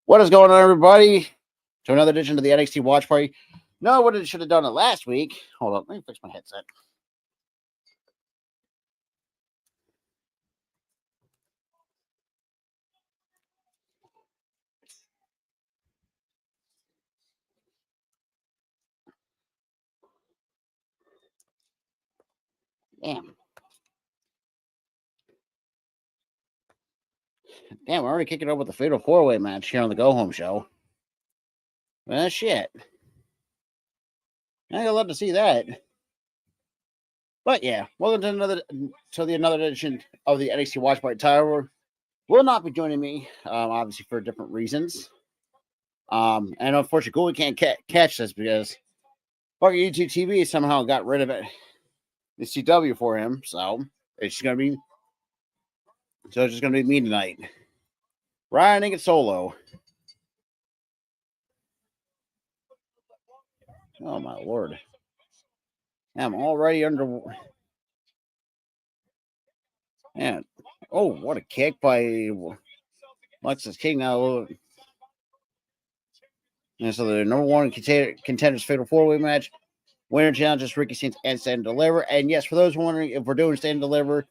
What is going on, everybody? To another edition of the NXT Watch Party. No, what I should have done it last week. Hold on, let me fix my headset. Damn, we're already kicking over with the Fatal 4-Way match here on the Go Home Show. Well, shit. I love to see that. But yeah, welcome to another edition of the NXT Watch Party. Tyler will not be joining me, obviously for different reasons. And unfortunately, Google can't catch this because fucking YouTube TV somehow got rid of it. The CW for him, so it's just gonna be me tonight. Riding it solo. Oh my lord. I'm already under. Man. Oh, what a kick by Lexus King now. And so the number one contenders Fatal 4-Way match. Winner challenges Ricky Saints and Stand and Deliver. And yes, for those wondering if we're doing Stand and Deliver,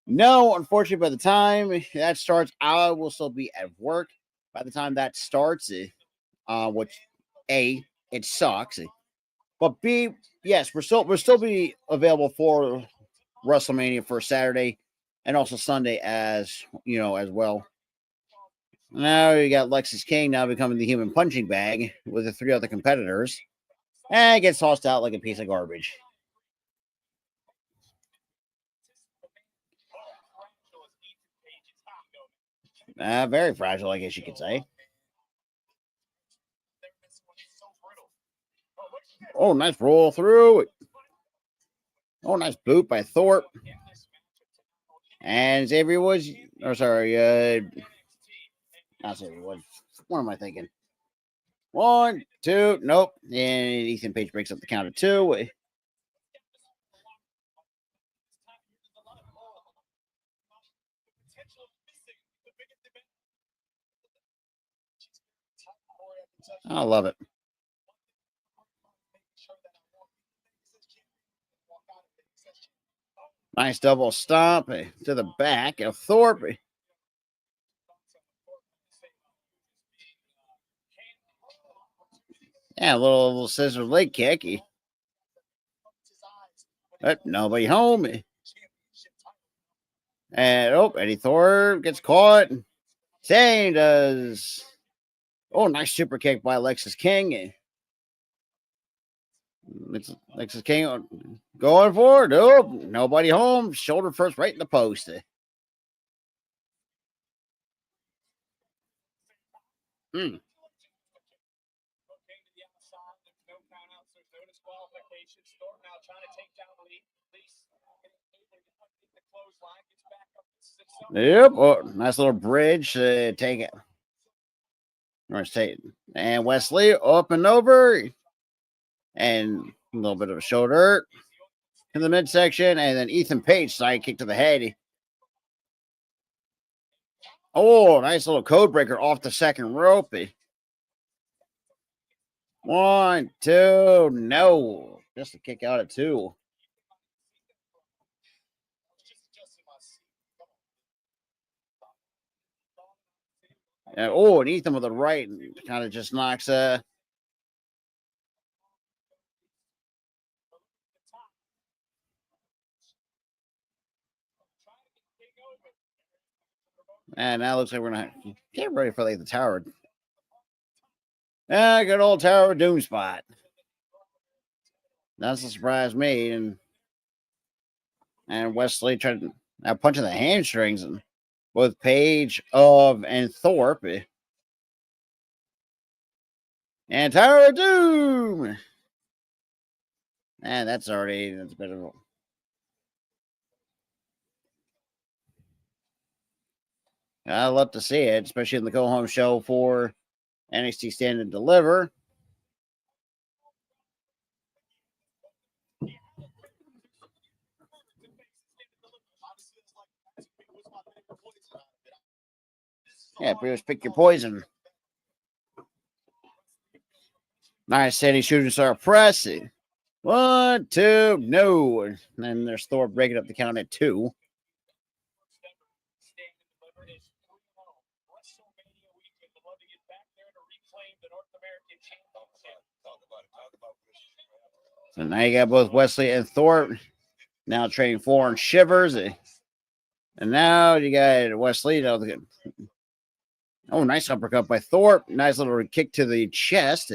no, unfortunately, by the time that starts, I will still be at work. By the time that starts, which A, it sucks. But B, yes, we're still be available for WrestleMania for Saturday and also Sunday as well. Now you got Lexus King now becoming the human punching bag with the three other competitors. And gets tossed out like a piece of garbage. Very fragile, I guess you could say. Oh, nice roll through. Oh, nice boot by Thorpe. And Xavier Woods. Not Xavier Woods. What am I thinking? 1, 2, nope. And Ethan Page breaks up the count of 2. I love it. Nice double stomp to the back of Thorpe. Yeah, a little scissor leg kick. But nobody home. And Eddie Thorpe gets caught. Same does. Oh, nice super kick by Lexus King. Lexus King going for it. Nope, nobody home. Shoulder first right in the post. Yep. Oh, nice little bridge. Take it. And Wesley up and over. And a little bit of a shoulder in the midsection. And then Ethan Page sidekick to the head. Oh, nice little code breaker off the second rope. 1, 2, no. Just a kick out at 2. And Ethan with the right kind of just knocks and now looks like we're gonna get ready for like the Tower. Good old Tower Doom spot. That's a surprise me. And Wesley tried to now punching the hamstrings and both Page and Thorpe. And Tower of Doom. And that's a bit of a. I love to see it, especially in the Go Home Show for NXT Stand and Deliver. Yeah, pretty much pick your poison. Nice steady shooting star press. 1, 2, no. And then there's Thor breaking up the count at 2. So now you got both Wesley and Thor now trading 4 and Shivers. And now you got Wesley. Oh, nice uppercut by Thor. Nice little kick to the chest.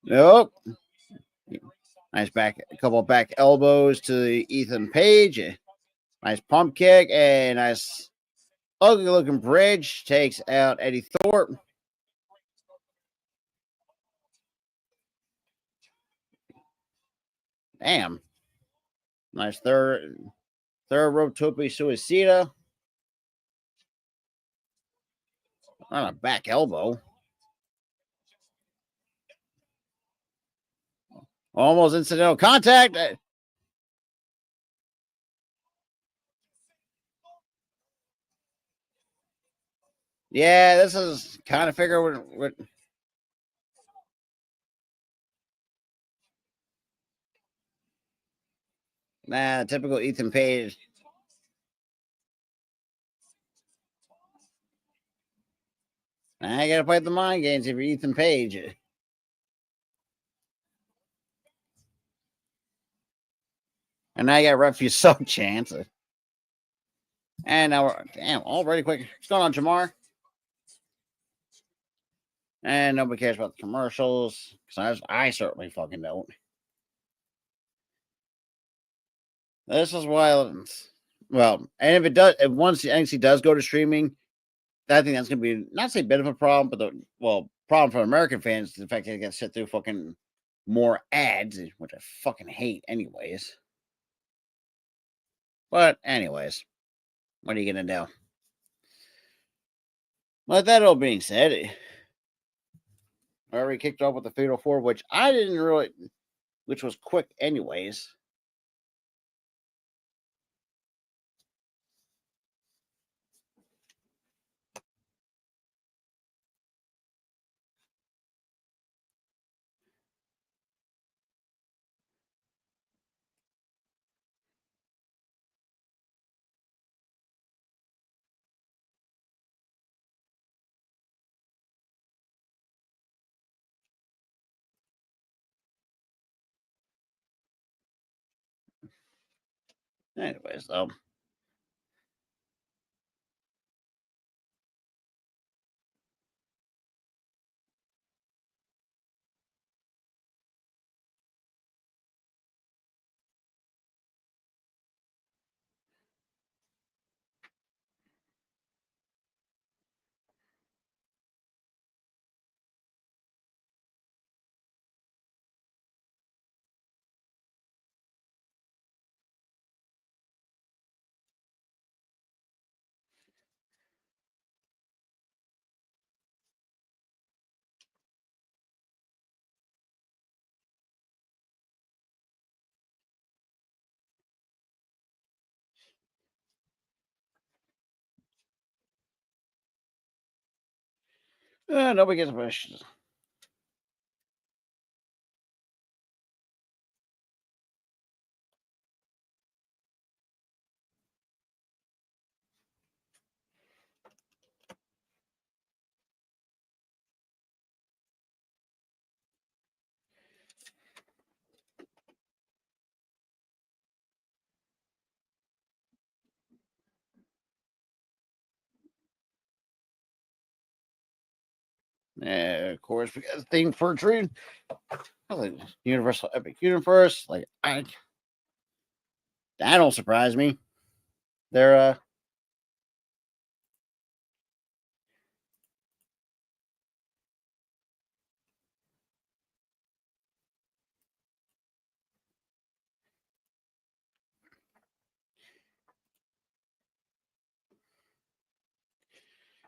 Nope. Nice back, a couple of back elbows to the Ethan Page. Nice pump kick and nice ugly looking bridge. Takes out Eddie Thorpe. Damn. Nice third rope tope suicida. On a back elbow. Almost incidental contact. Yeah, this is kind of figure what typical Ethan Page. I gotta play the mind games if you're Ethan Page. And now you got refuse some chance. And now we're already quick. What's going on, Jamar? And nobody cares about the commercials. Because I certainly fucking don't. This is why, well, and if it does, if once the NXT does go to streaming, I think that's going to be, not say a bit of a problem, but problem for American fans is the fact that they got to sit through fucking more ads, which I fucking hate anyways. But anyways, what are you going to do? With that all being said, I already kicked off with the Fatal 4, which I didn't really, which was quick anyways. Anyways, though. Nobody gets questions. Of course, we got a thing for trade. Like Universal Epic Universe. Like that don't surprise me. They're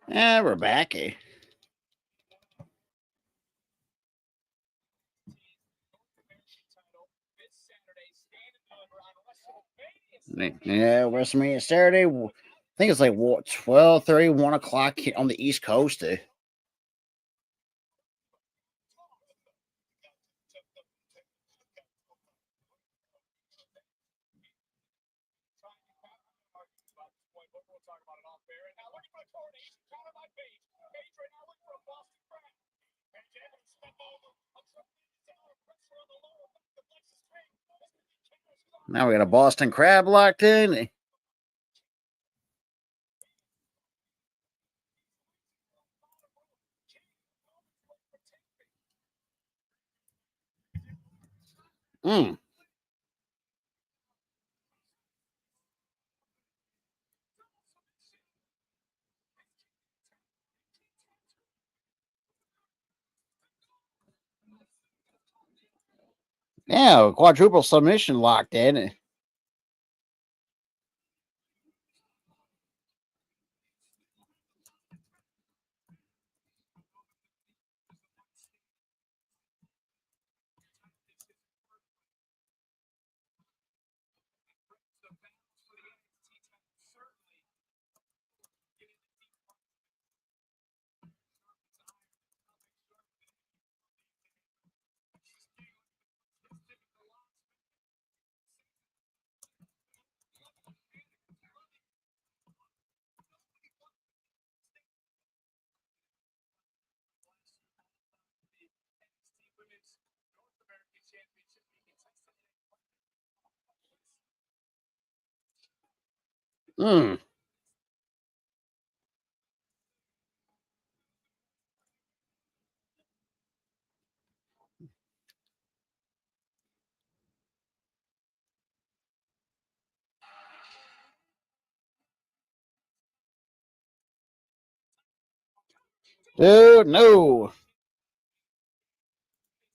we're back. Yeah, WrestleMania Saturday. think it's like what 12:30, 1 o'clock on the East Coast. Now we got a Boston Crab locked in. Mm. Yeah, quadruple submission locked in. Mm. Dude, no.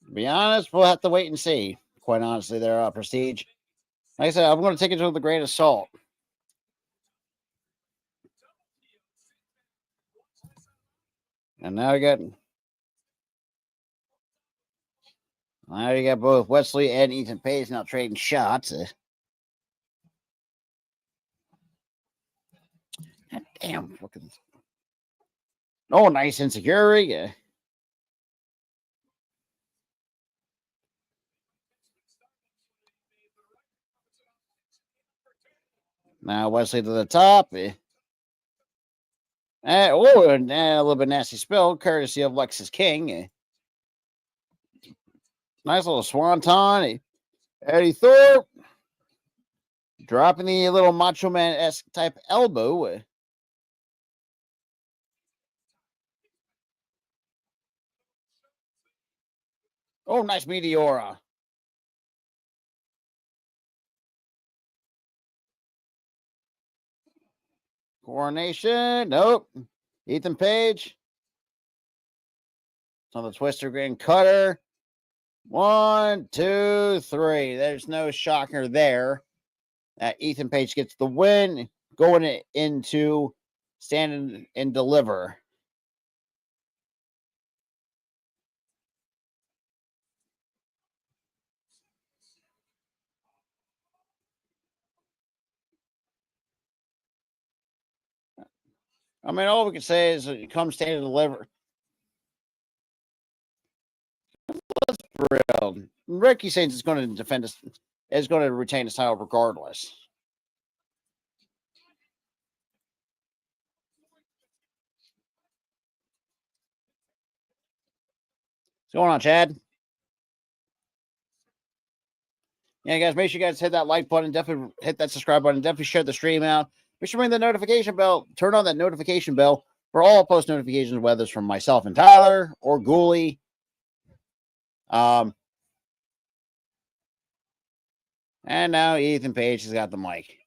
To be honest, we'll have to wait and see. Quite honestly, there, Prestige. Like I said, I'm going to take it to the great assault. And now you got both Wesley and Ethan Page now trading shots. God damn, fucking. Oh, nice insecurity. Now Wesley to the top. A little bit nasty spill, courtesy of Lexus King. Nice little swanton. Eddie Thorpe dropping the little Macho Man-esque type elbow. Oh, nice Meteora. Coronation. Nope. Ethan Page. On the Twister Grand Cutter. 1, 2, 3. There's no shocker there. Ethan Page gets the win, going into Stand and Deliver. I mean, all we can say is come Stand and Deliver. Let's be real. Ricky Saints is going to defend us, is going to retain his title regardless. What's going on, Chad? Yeah, guys, make sure you guys hit that like button, definitely hit that subscribe button, definitely share the stream out. Make sure to ring the notification bell, turn on that notification bell for all post notifications, whether it's from myself and Tyler or Ghoulie. And now Ethan Page has got the mic.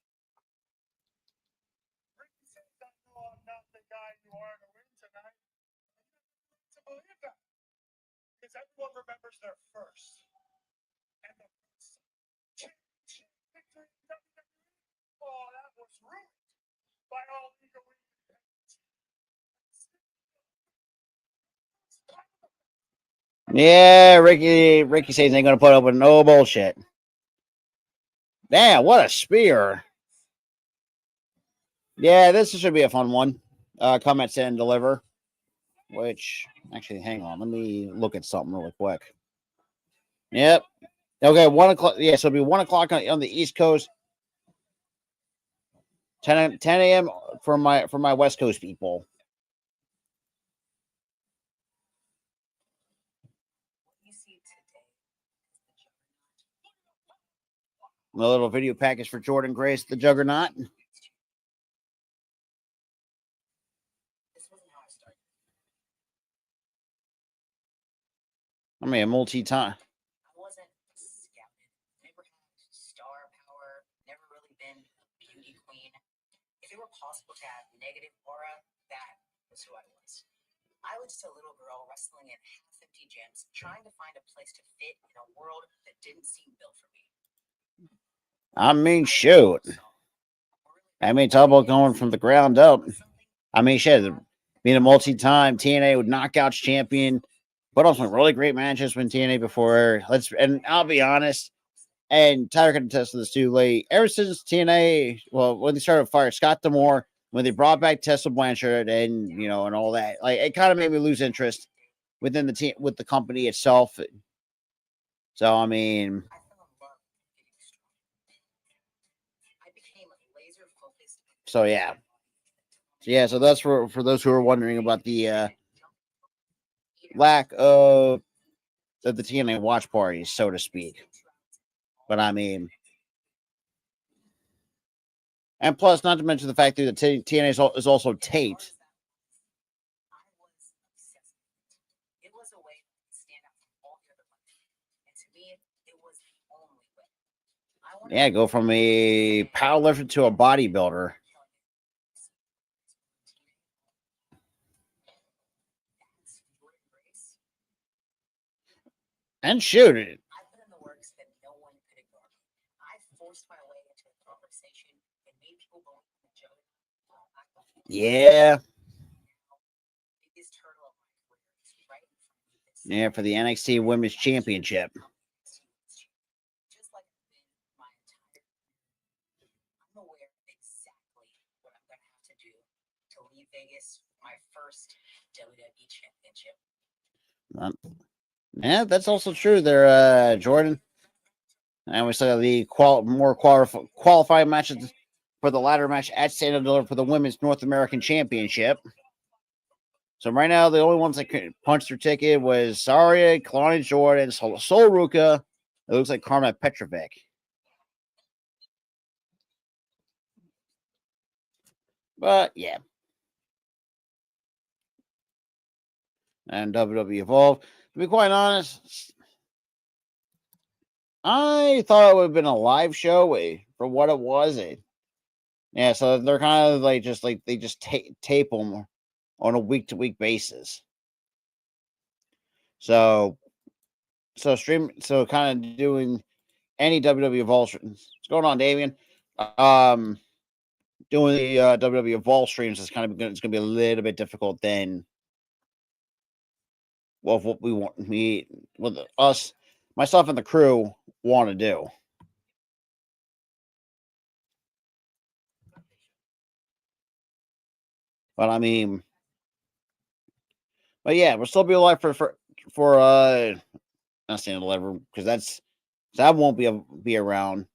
Because everyone remembers their first. And the championship victory in WWE. Oh, that was ruined by all legal. Yeah, Ricky says ain't gonna put up with no bullshit. Damn, what a spear. Yeah, this should be a fun one. Come at Stand and Deliver. Which, actually, hang on. Let me look at something really quick. Yep. Okay, 1 o'clock. Yeah, so it'll be 1 o'clock on the East Coast. 10 a.m. for my West Coast people. A little video package for Jordan Grace, the Juggernaut. I mean, a multi-time. I wasn't scouted. Never had star power. Never really been a beauty queen. If it were possible to have negative aura, that was who I was. I was just a little girl wrestling in half-empty gyms, trying to find a place to fit in a world that didn't seem built for me. I mean, shoot. I mean, talk about going from the ground up. I mean, shit, being a multi-time TNA with Knockouts champion, put on some really great matches with TNA before. And I'll be honest, and Tyler can attest to this too. Like ever since TNA, well, when they started Fire Scott D'Amore, when they brought back Tessa Blanchard, and and all that, like it kind of made me lose interest within the team with the company itself. So I mean, so yeah. So that's for those who are wondering about the lack of the TNA watch parties, so to speak. But I mean, and plus, not to mention the fact that the TNA is also taped. Yeah, go from a powerlifter to a bodybuilder. And shoot it. Yeah. Yeah, for the NXT Women's Championship. Yeah, that's also true there, Jordan. And we saw the qualifying matches for the ladder match at Stand and Deliver for the Women's North American Championship. So right now, the only ones that could punch their ticket was Saria, Kalani Jordan, Sol Ruka. It looks like Karma Petrovic. But yeah. And WWE Evolve. To be quite honest, I thought it would have been a live show for what it was. Yeah, so they're kind of like they just tape them on a week-to-week basis. So kind of doing any WWE Evolve. What's going on, Damien? Doing the WWE Evolve streams is it's going to be a little bit difficult than what we want us, myself and the crew want to do. But I mean, but yeah, we'll still be alive for not saying 11 because that won't be around.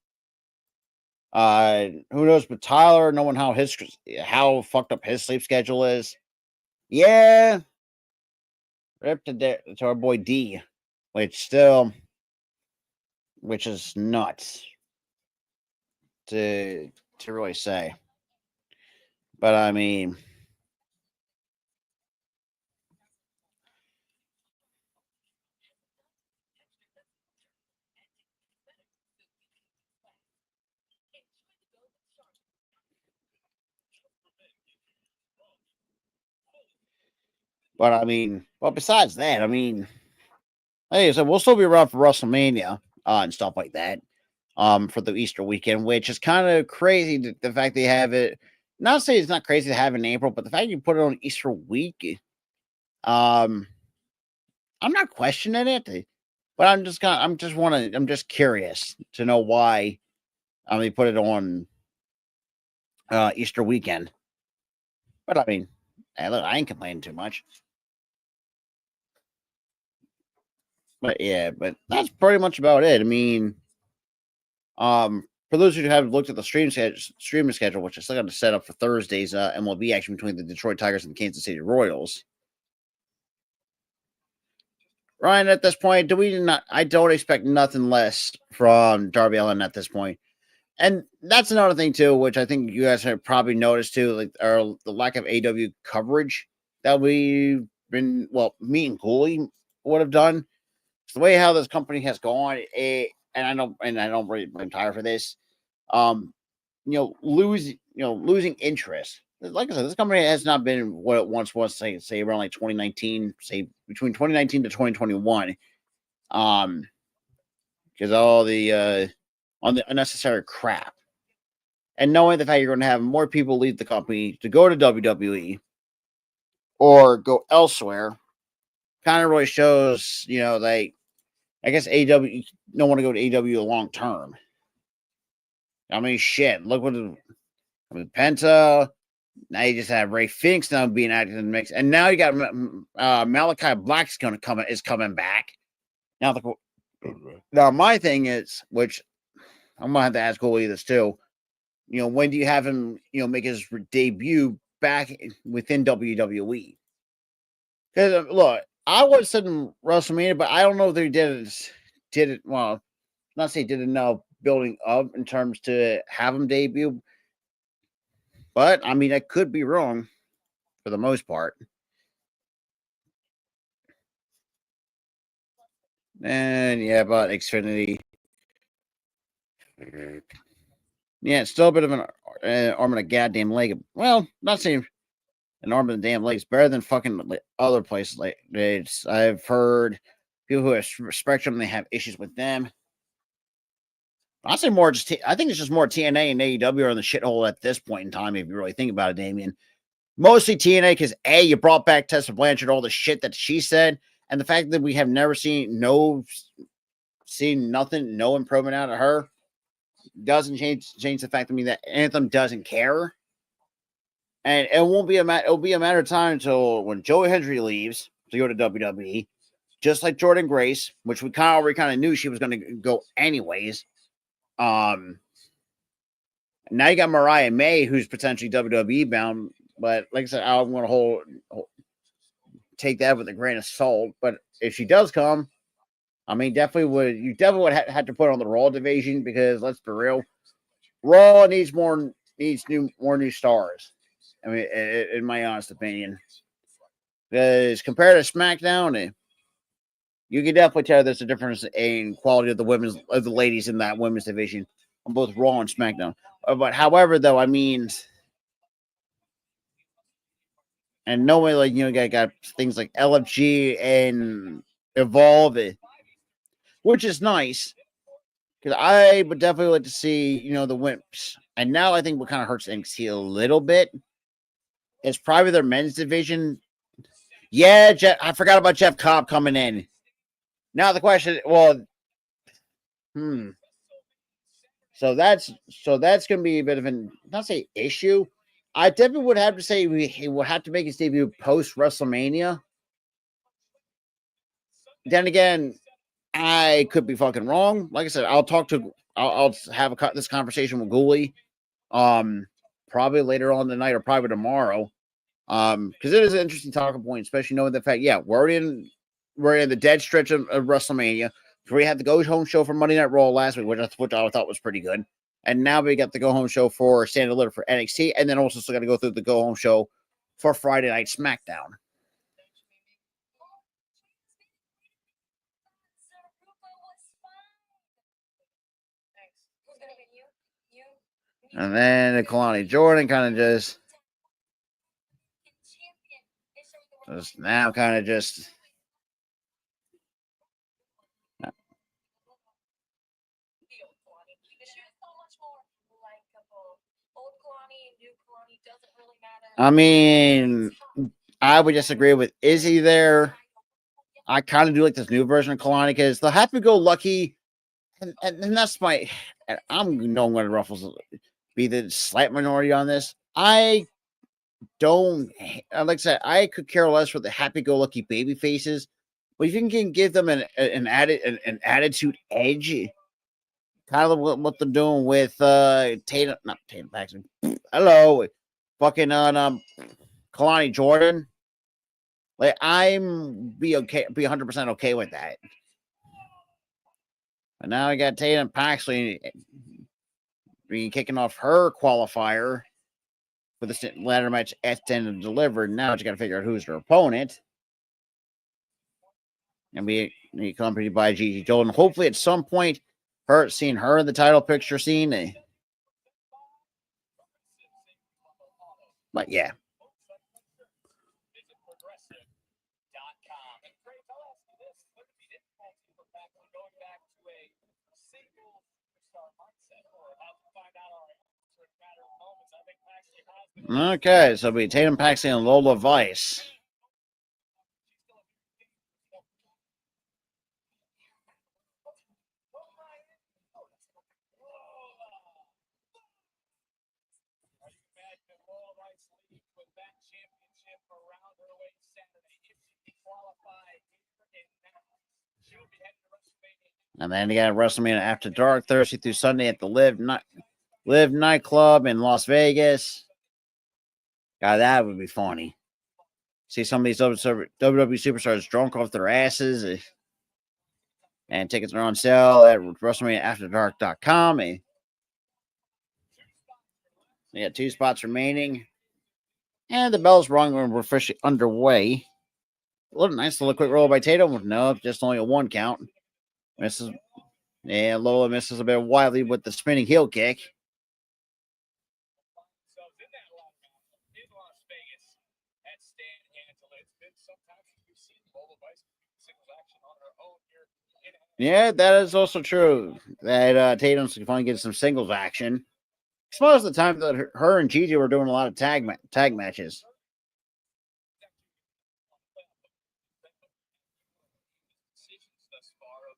Who knows? But Tyler, knowing how fucked up his sleep schedule is, yeah. Rip to our boy D, which is nuts to really say. But I mean, besides that, I mean, hey, so we'll still be around for WrestleMania and stuff like that. For the Easter weekend, which is kind of crazy. The fact they have it, not say it's not crazy to have it in April, but the fact you put it on Easter week, I'm not questioning it, but I'm just curious to know why they put it on Easter weekend. But I mean, hey, look, I ain't complaining too much. But yeah, but that's pretty much about it. I mean, for those who have looked at the streaming schedule, which I still got to set up for Thursday's MLB action between the Detroit Tigers and the Kansas City Royals. Ryan, at this point, I don't expect nothing less from Darby Allin at this point. And that's another thing too, which I think you guys have probably noticed too, like the lack of AW coverage that we've been, me and Cooley would have done. It's the way how this company has gone, and I don't really blame Tyler for this. Losing interest. Like I said, this company has not been what it once was. Say around like 2019, say between 2019 to 2021. Because all the on the unnecessary crap, and knowing the fact you're going to have more people leave the company to go to WWE or go elsewhere, kind of really shows, like I guess AW don't want to go to AW long term. I mean, shit. Look Penta. Now you just have Ray Phoenix now being added in the mix, and now you got Malachi Black's coming back. Now my thing is, which I'm gonna have to ask Goldie this too. When do you have him, make his debut back within WWE? Because look, I was saying WrestleMania, but I don't know if they did it. Well, not say did enough building up in terms to have him debut. But I mean, I could be wrong for the most part. And yeah, about Xfinity. Yeah, it's still a bit of an arm and a goddamn leg. Well, not saying an arm and a damn leg is better than fucking other places. Like I've heard people who have Spectrum, they have issues with them. I say more I think it's just more TNA and AEW are in the shithole at this point in time. If you really think about it, Damien. Mostly TNA because you brought back Tessa Blanchard, all the shit that she said, and the fact that we have never seen nothing, no improvement out of her doesn't change the fact to me that Anthem doesn't care. And it'll be a matter of time until when Joey Hendry leaves to go to WWE, just like Jordan Grace, which we already knew she was going to go anyways. Now you got Mariah May, who's potentially WWE bound, but like I said, I'm going to take that with a grain of salt. But if she does come, I mean, you definitely would have to put on the Raw division because let's be real, Raw needs more new stars. I mean, in my honest opinion, because compared to SmackDown, you can definitely tell there's a difference in quality of the ladies in that women's division on both Raw and SmackDown. But however, though, I mean, and no way, like got things like LFG and Evolve, which is nice because I would definitely like to see the Wimps. And now I think what kind of hurts NXT a little bit is probably their men's division. Yeah, I forgot about Jeff Cobb coming in. Now the question, So that's going to be a bit of an not say issue. I definitely would have to say he will have to make his debut post WrestleMania. Then again, I could be fucking wrong. Like I said, I'll have this conversation with Gooley, probably later on tonight or probably tomorrow, because it is an interesting talking point, especially knowing the fact, we're in the dead stretch of WrestleMania. We had the go home show for Monday Night Raw last week, which I thought was pretty good, and now we got the go home show for Stand and Deliver for NXT, and then also still got to go through the go home show for Friday Night SmackDown. And then the Kalani Jordan kind of just now kind of just. I mean, I would disagree with Izzy there. I kind of do like this new version of Kalani because the happy-go-lucky, and that's my. And I'm no one ruffles. be the slight minority on this. I don't, like I said, I could care less for the happy-go-lucky baby faces, but if you can give them an attitude edge, kind of what they're doing with Tatum, not Tatum Paxton. Hello, fucking on Kalani Jordan. Like I'm be 100% okay with that. But now I got Tatum Paxton being kicking off her qualifier for the ladder match at the end of Delivered. Now you got to figure out who's her opponent. And be accompanied by Gigi Dolan. Hopefully, at some point, seeing her in the title picture scene. But yeah. Okay, so it'll be Tatum Paxton and Lola Vice. And then you got WrestleMania After Dark Thursday through Sunday at the Live nightclub in Las Vegas. God, that would be funny. See some of these WWE superstars drunk off their asses. And tickets are on sale at WrestleManiaAfterDark.com. We got 2 spots remaining. And the bell's rung when we're officially underway. A nice little quick roll by Tatum. No, just only a 1 count. Lola misses a bit wildly with the spinning heel kick. Yeah, that is also true. That Tatum's finally getting some singles action. Most of the time that her and Gigi were doing a lot of tag matches.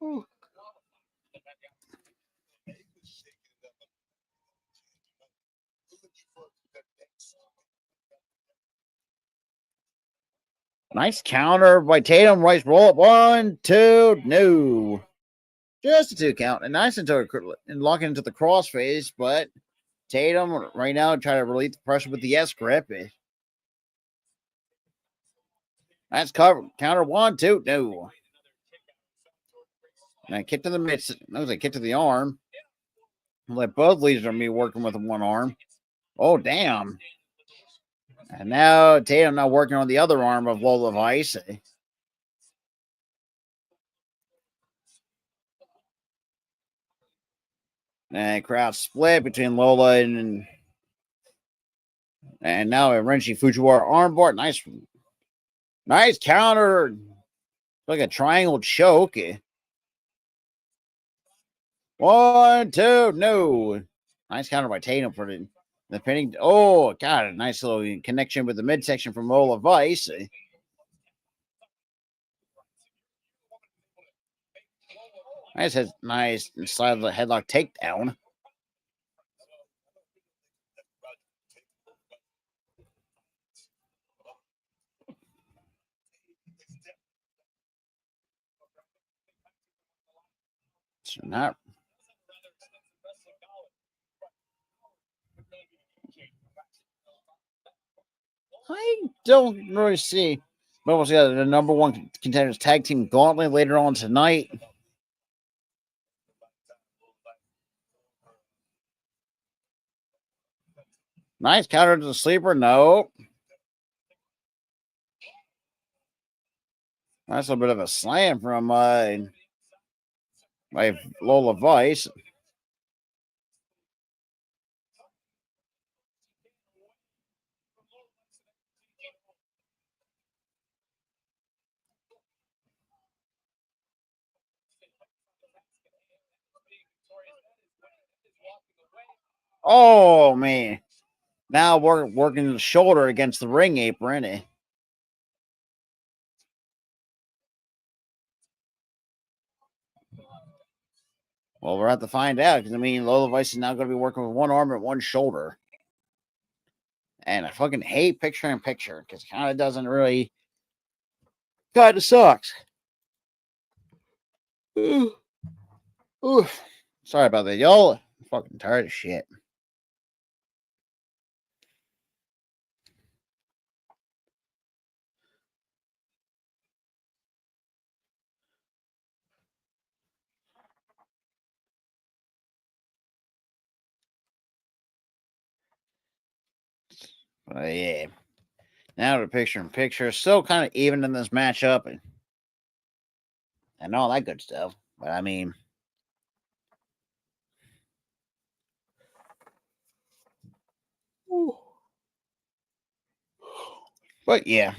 Ooh. Nice counter by Tatum. Right roll up. 1, 2, no. Just a 2 count. And nice and locking into the crossface, but Tatum right now trying to relieve the pressure with the S grip. That's covered. Counter 1, 2, no. And kick to the mid. That was a kick to the arm. Let both leaders are me working with one arm. Oh, damn. And now Tatum now working on the other arm of Lola Vice. And crowd split between Lola and now a Renshi Fujiwara armbar. Nice counter. Like a triangle choke. 1, 2, no. Nice counter by Tatum for the pinning. Oh, God, a nice little connection with the midsection from Lola Vice. Nice slide of the headlock takedown. So not. I don't really see. But we'll see the number 1 contenders tag team gauntlet later on tonight. Nice counter to the sleeper. No. That's a bit of a slam from my Lola Vice. Oh, man. Now we're working the shoulder against the ring apron. Well, we're about to find out because I mean, Lola Vice is now going to be working with one arm and one shoulder, and I fucking hate picture in picture because it kind of doesn't really, kind of sucks. Oof. Sorry about that, y'all. I'm fucking tired of shit. But yeah. Now the picture in picture, still kind of even in this matchup and all that good stuff. But I mean, but yeah.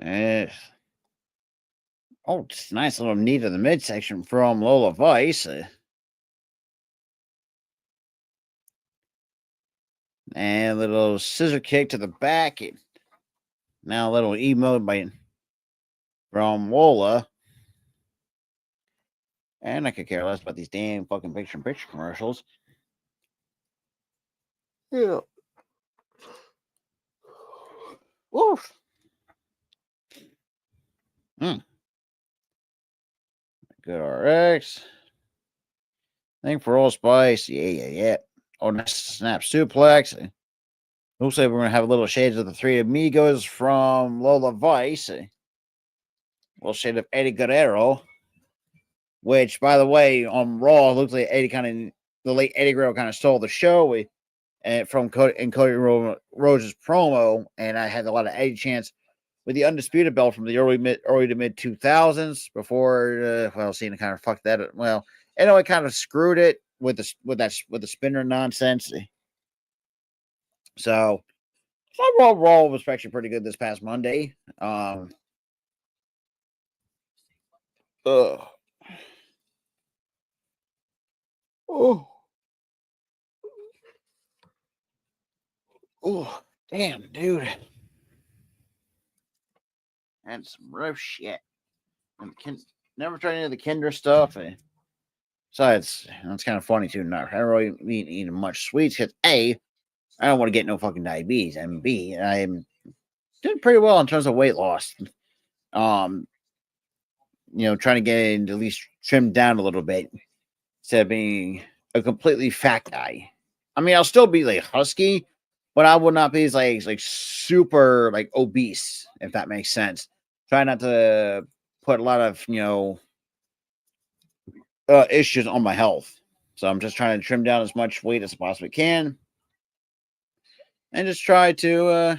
Eh, oh, it's a nice little knee to the midsection from Lola Vice. And a little scissor kick to the back. Now a little emote from Lola. And I could care less about these damn fucking picture in picture commercials. Yeah. Woof. Good RX. Thank for all spice. Yeah. Oh, nice snap suplex. Looks like we're going to have a little shades of the Three Amigos from Lola Vice. A little shade of Eddie Guerrero. Which, by the way, on Raw, looks like the late Eddie Guerrero kind of stole the show from Cody Rhodes' promo. And I had a lot of Eddie chants with the Undisputed Belt from the early to mid 2000s before, Cena kind of fucked that up. Well, it kind of screwed it with the spinner nonsense. So Raw was actually pretty good this past Monday. Ugh. Oh, damn, dude. And some rough shit. And never tried any of the Kinder stuff. Besides, it's kind of funny too. Not really eating much sweets because A, I don't want to get no fucking diabetes, and B, I'm doing pretty well in terms of weight loss. Trying to get at least trimmed down a little bit instead of being a completely fat guy. I mean, I'll still be like husky, but I would not be like super like obese, if that makes sense. Try not to put a lot of issues on my health. So I'm just trying to trim down as much weight as I possibly can, and just try to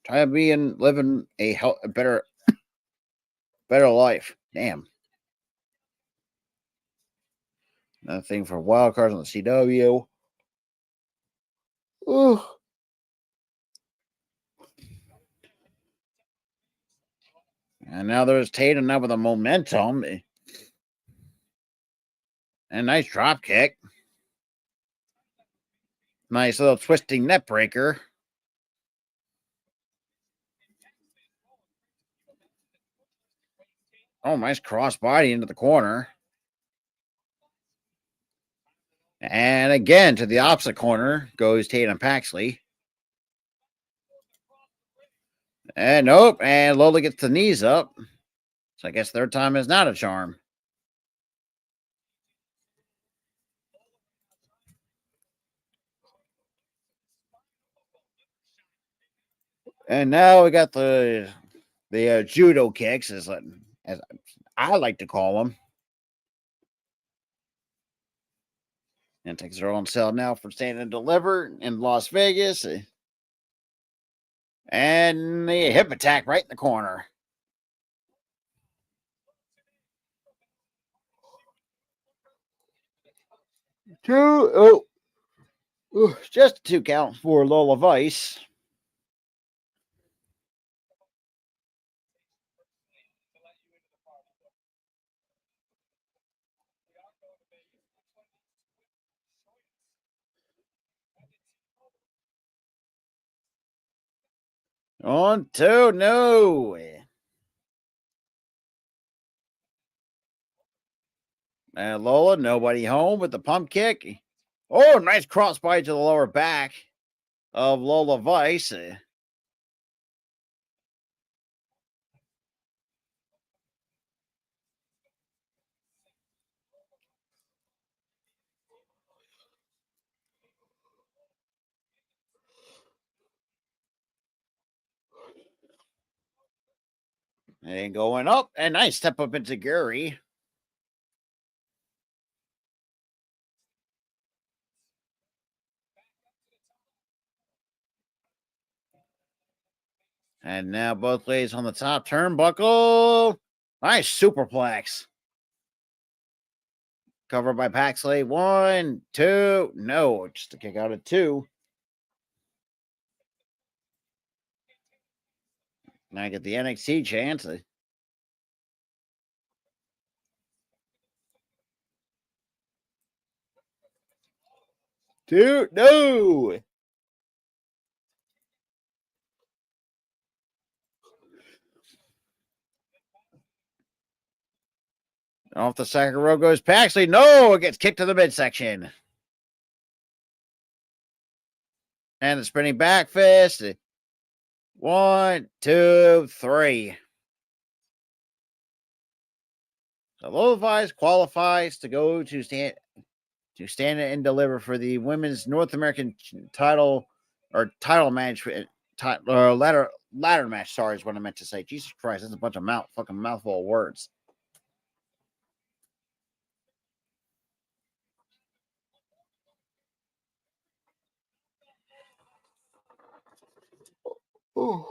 be and living a better life. Damn. Another thing for wild cards on the CW. Ooh. And now there's Tatum now with a momentum. And a nice drop kick. Nice little twisting net breaker. Oh, nice crossbody into the corner. And again, to the opposite corner goes Tatum Paxley. And nope. And Lola gets the knees up. So I guess third time is not a charm. And now we got the judo kicks, as I like to call them. And takes her on sale now for Stand and Deliver in Las Vegas. And the hip attack right in the corner. Just a 2 count for Lola Vice. On 2, no. And Lola, nobody home with the pump kick. Oh, nice cross bite to the lower back of Lola Vice. And going up, and nice step up into Gary. And now both ladies on the top turnbuckle. Nice superplex. Covered by Paxley. 1, 2. No, just a kick out at 2. Now I get the NXT chance. 2, no. Off the second row goes Paxley. No, it gets kicked to the midsection. And the spinning back fist. 1, 2, 3. So Lola Vice qualifies to go to stand and deliver for the women's North American title or title match. Ladder match. Sorry, is what I meant to say. Jesus Christ, that's a bunch of fucking mouthful of words. Oh.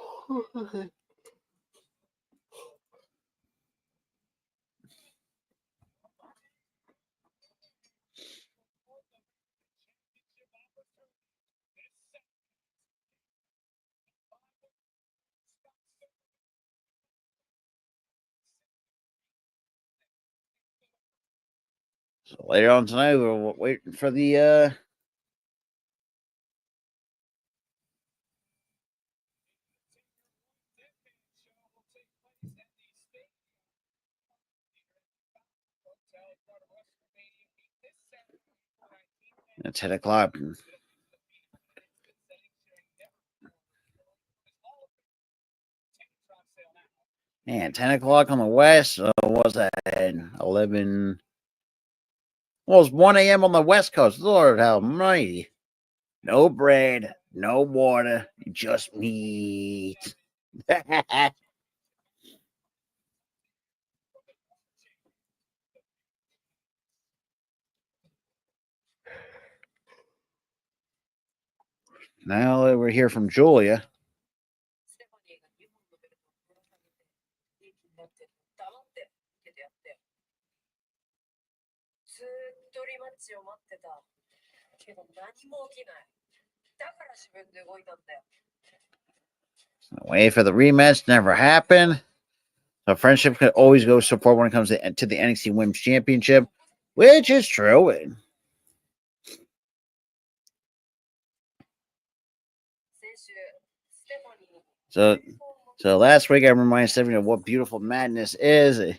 So later on tonight, we're waiting for the at 10 o'clock. Man, 10 o'clock on the west. What was that? 11. Well, it's 1 a.m. on the west coast. Lord almighty. No bread, no water, just meat. Now that we're here from Julia. Wait for the rematch, never happened. So friendship could always go so far when it comes to the NXT Women's Championship, which is true. So last week I reminded Stephanie of what beautiful madness is.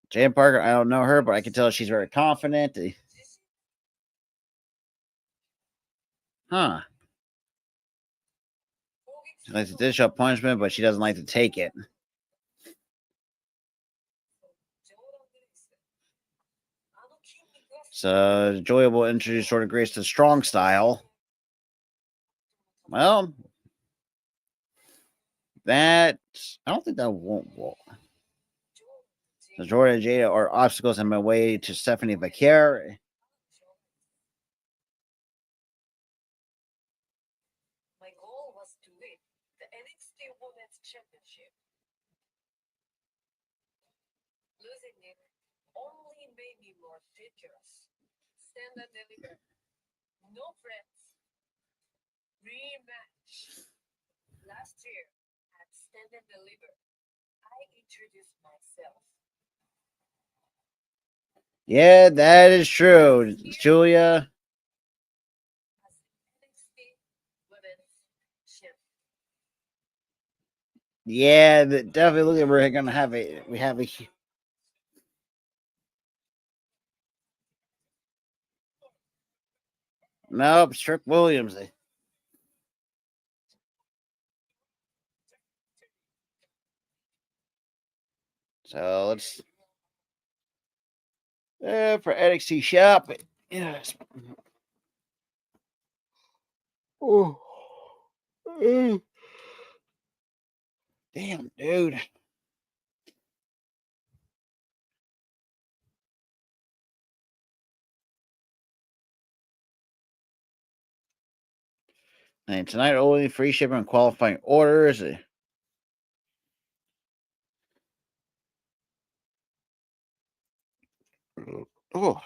Jan Parker, I don't know her, but I can tell she's very confident. Huh. She likes to dish up punishment, but she doesn't like to take it. So enjoyable introduce Jordan Grace to strong style. Well, that I don't think that won't work. The Jordan and Jada are obstacles in my way to Stephanie Vaquer. My goal was to win the NXT Women's Championship. Losing it only made me more dangerous. Stand and deliver. No friends. Rematch. Last year at Stand and Deliver, I introduced myself. Yeah, that is true, Julia. As NXT Women's Champion. Yeah, definitely. Look at we're gonna have a we have a nope, Trick Williams. So let's for NXT shop. Yes. Oh, damn, dude. And tonight only free shipping and qualifying orders. Oh,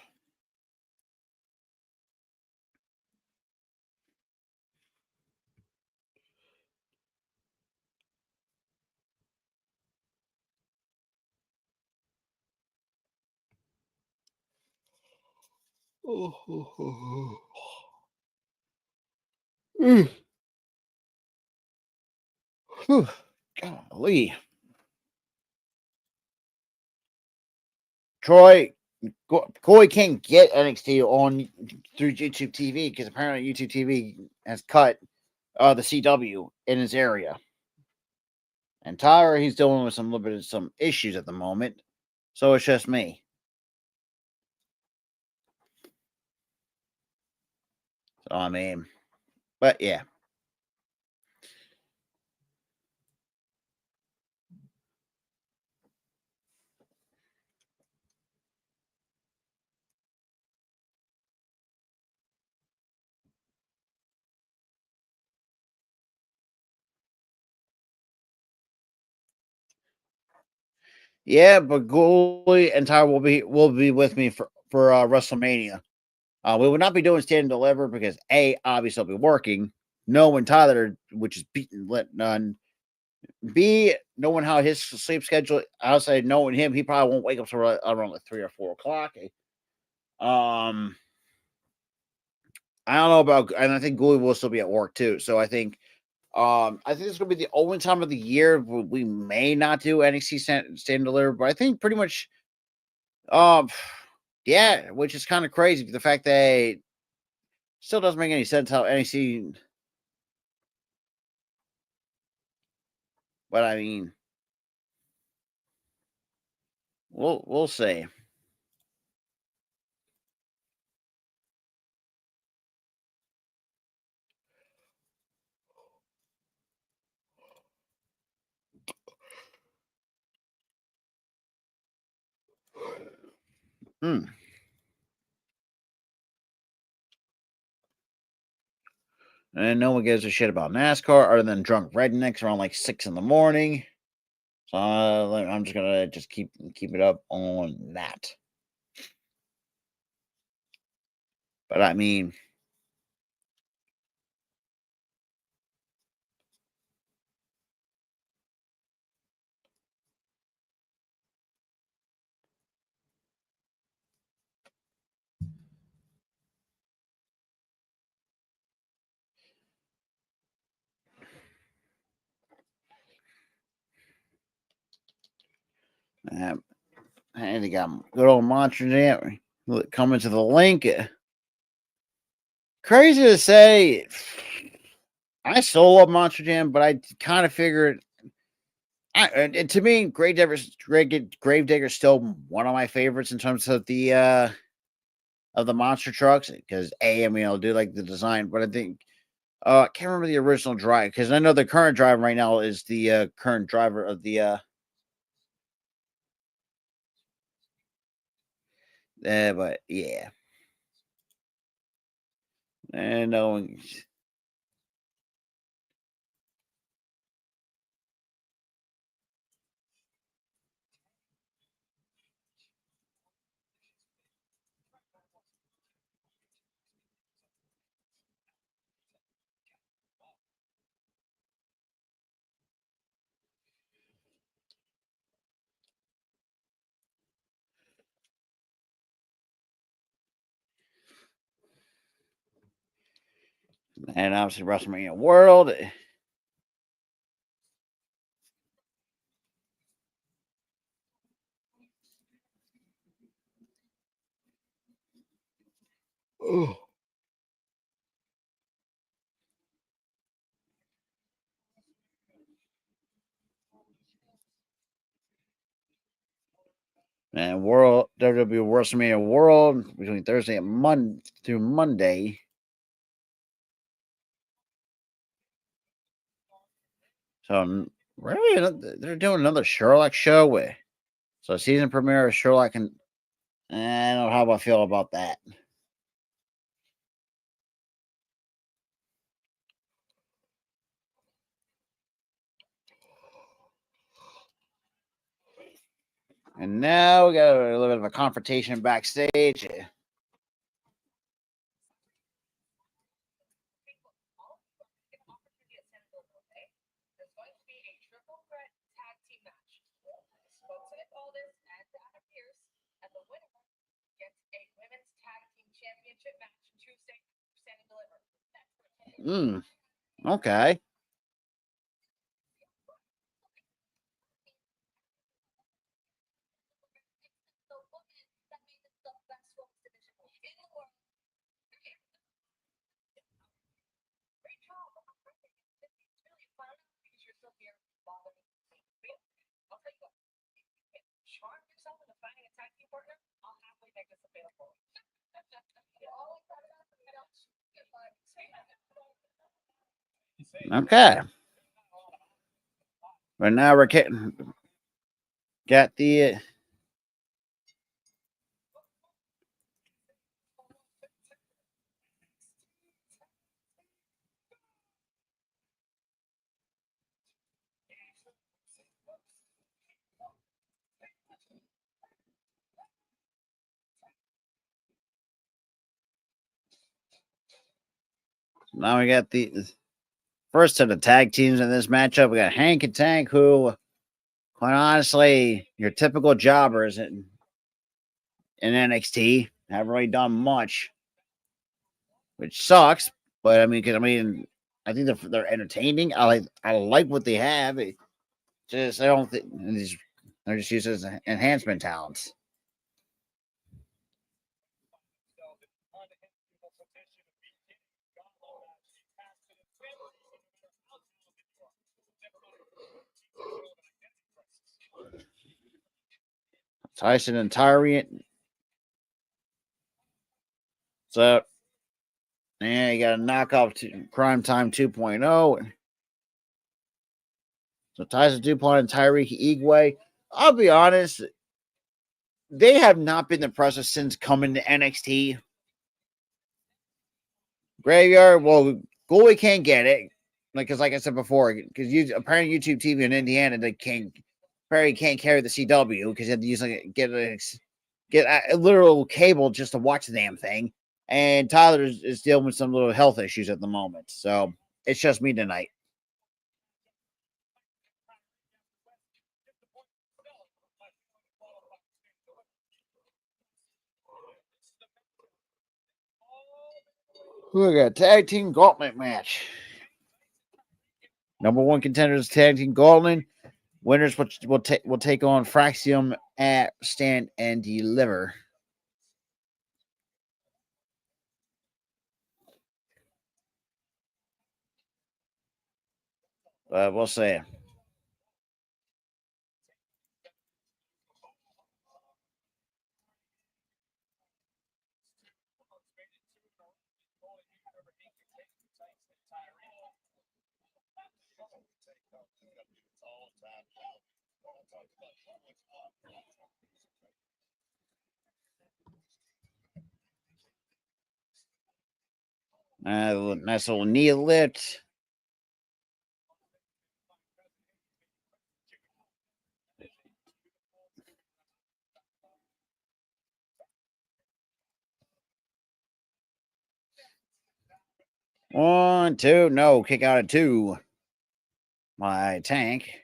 mm. Whew. Golly, Troy. Corey can't get NXT on through YouTube TV because apparently YouTube TV has cut the CW in his area. And Tyler, he's dealing with some little bit of some issues at the moment. So it's just me. So I mean, but yeah. Yeah, but Gooley and Tyler will be with me for WrestleMania. We will not be doing stand and deliver because A, obviously I'll be working. Knowing Tyler, which is beaten lit none. B, knowing how his sleep schedule, I'll say knowing him, he probably won't wake up till around like 3 or 4 o'clock. Um, I don't know about, and I think Gooley will still be at work too. So I think this is gonna be the only time of the year we may not do NXT stand and deliver, but I think pretty much, um, yeah, which is kind of crazy. The fact that still doesn't make any sense how NXT, but I mean, we'll see. Hmm. And no one gives a shit about NASCAR other than drunk rednecks around like 6 in the morning. So I'm just gonna just keep it up on that. But I mean, um, and they got good old Monster Jam coming to the link. Crazy to say, I still love Monster Jam, but I kind of figured. And to me, Gravedigger is still one of my favorites in terms of the monster trucks because I mean, I'll do like the design, but I think I can't remember the original drive because I know the current driver right now is the current driver of the but yeah, and no, And obviously WrestleMania World. Oh. And World WWE WrestleMania World between Thursday and through Monday. So really, they're doing another Sherlock show with. So season premiere of Sherlock, and I don't know how I feel about that. And now we got a little bit of a confrontation backstage. Okay. Okay. But now we're got the now we got the first of the tag teams in this matchup. We got Hank and Tank, who, quite honestly, your typical jobbers in NXT, haven't really done much, which sucks. But I mean, I think they're entertaining. I like what they have. It just I don't think they're just used as enhancement talents. Tyson and Tyree. So, you got a knockoff to Crime Time 2.0. So Tyson DuPont and Tyreek Igwe. I'll be honest, they have not been impressive since coming to NXT. Graveyard, well, Goalie can't get it. Because like I said before, because apparently YouTube TV in Indiana, they apparently can't carry the CW because you have to use get a literal cable just to watch the damn thing. And Tyler is dealing with some little health issues at the moment. So it's just me tonight. We got a tag team gauntlet match. Number one contenders tag team gauntlet. Winners will take on Fraxium at Stand and Deliver. We'll see. Nice little knee lift. One, two, no, kick out of two. My Tank.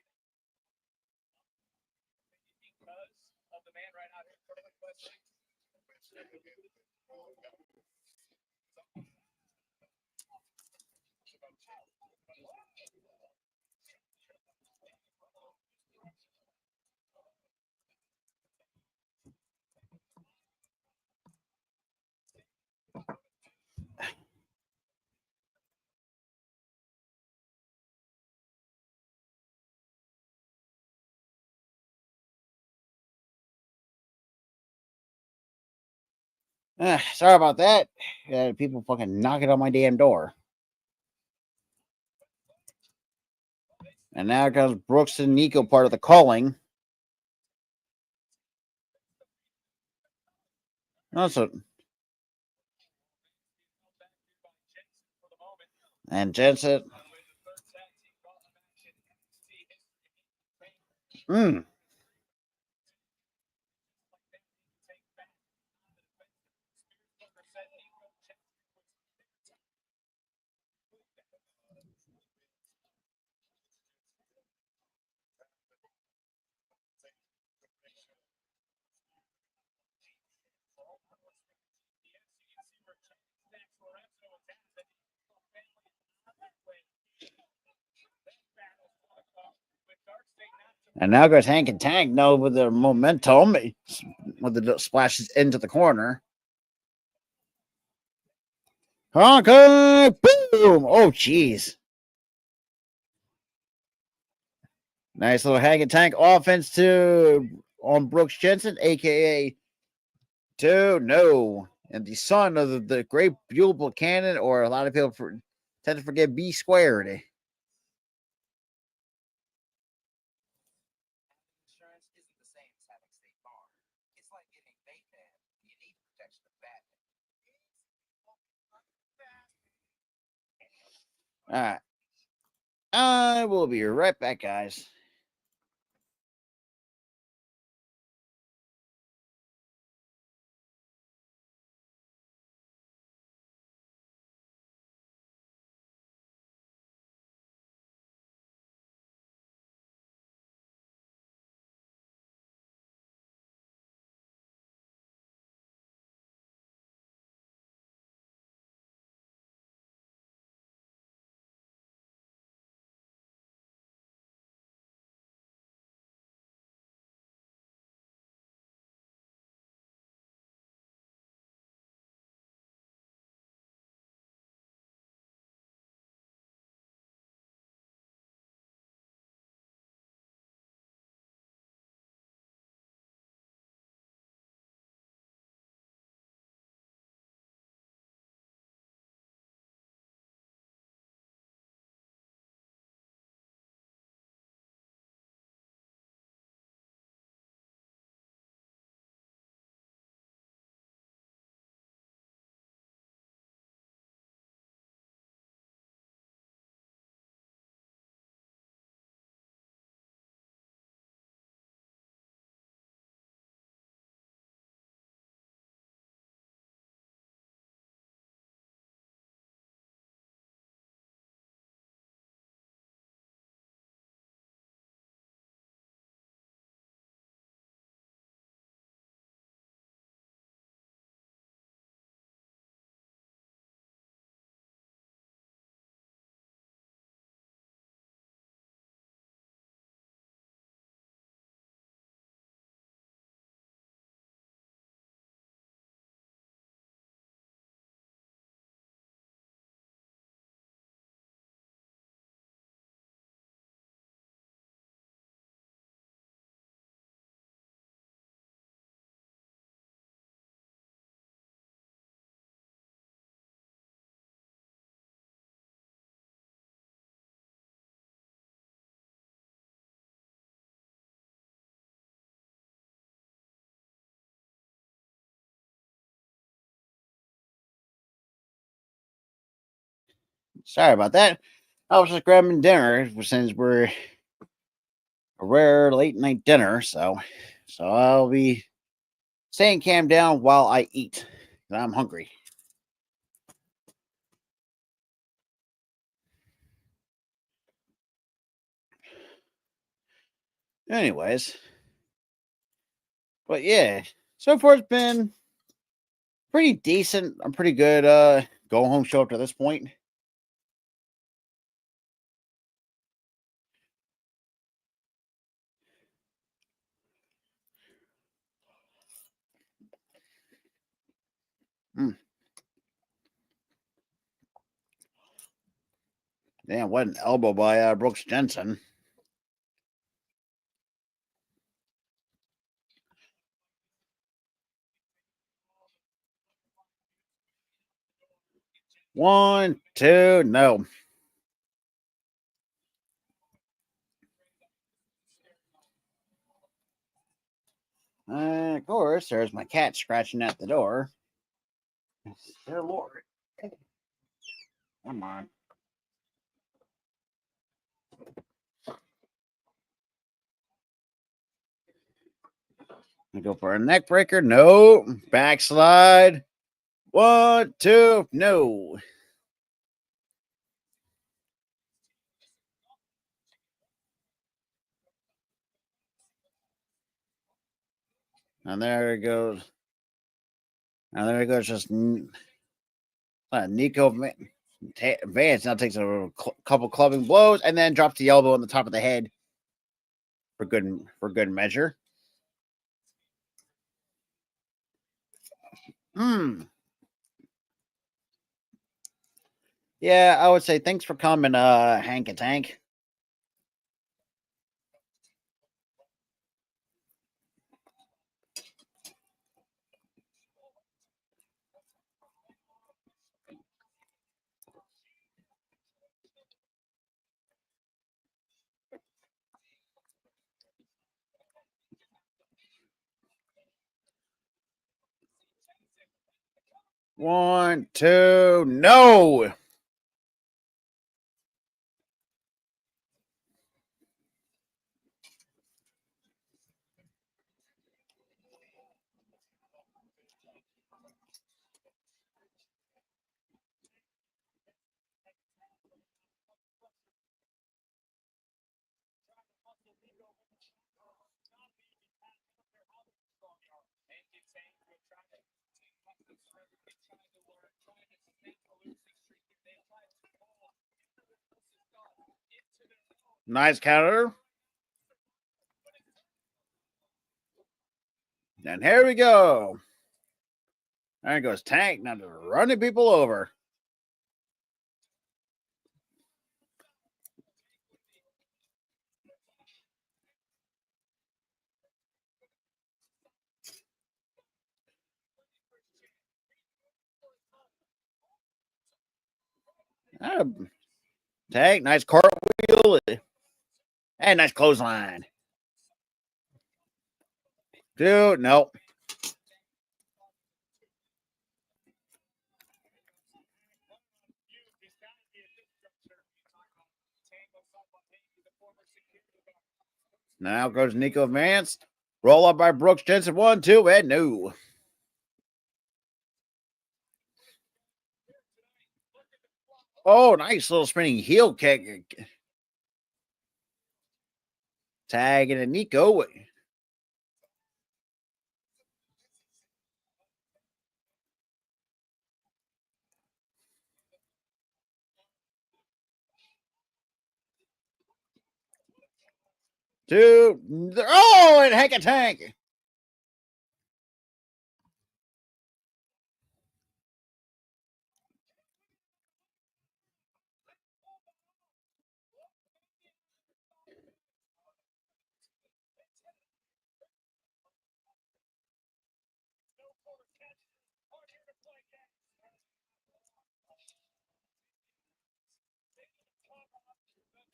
Sorry about that. People fucking knocking on my damn door. And now comes Brooks and Nico, part of the calling. Also, and Jensen. And now goes Hank and Tank. No, with the momentum, with the splashes into the corner. Honky, boom! Oh, jeez. Nice little Hank and Tank offense on Brooks Jensen, aka No, and the son of the great Buell Buchanan, or a lot of people tend to forget B squared. Insurance isn't the same as having State Farm. It's like getting Bateman. You need protection of Batman. All right. I will be right back, guys. Sorry about that. I was just grabbing dinner since we're a rare late night dinner, so I'll be staying cam down while I eat. I'm hungry. Anyways, but yeah, so far it's been pretty decent. I'm pretty good. Go home show up to this point. Damn, what an elbow by Brooks Jensen. 1, 2, no. Of course, there's my cat scratching at the door. Dear Lord. Come on. I go for a neck breaker. No. Backslide. 1, 2, no. And there it goes. And there it goes. Just Nico Vance now takes a couple clubbing blows and then drops the elbow on the top of the head for good measure. Yeah, I would say thanks for coming, Hank and Tank. One, two, no. Nice counter. And here we go. There goes Tank, now just running people over. Tank, nice cartwheel. And nice clothesline. Dude, nope. Now goes Nico Vance. Roll up by Brooks Jensen. 1, 2, and no. Oh, nice little spinning heel kick. Tagging a Nico. Two. Oh, and Hank a Tank.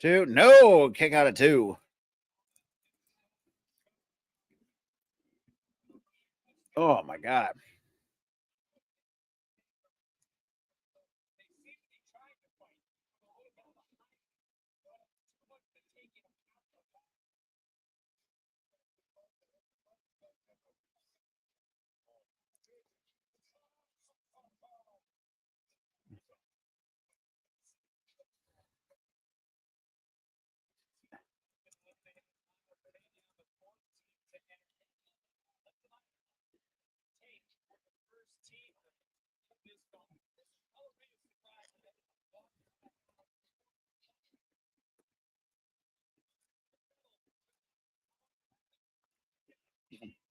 Two. No. Kick out of 2. Oh, my God.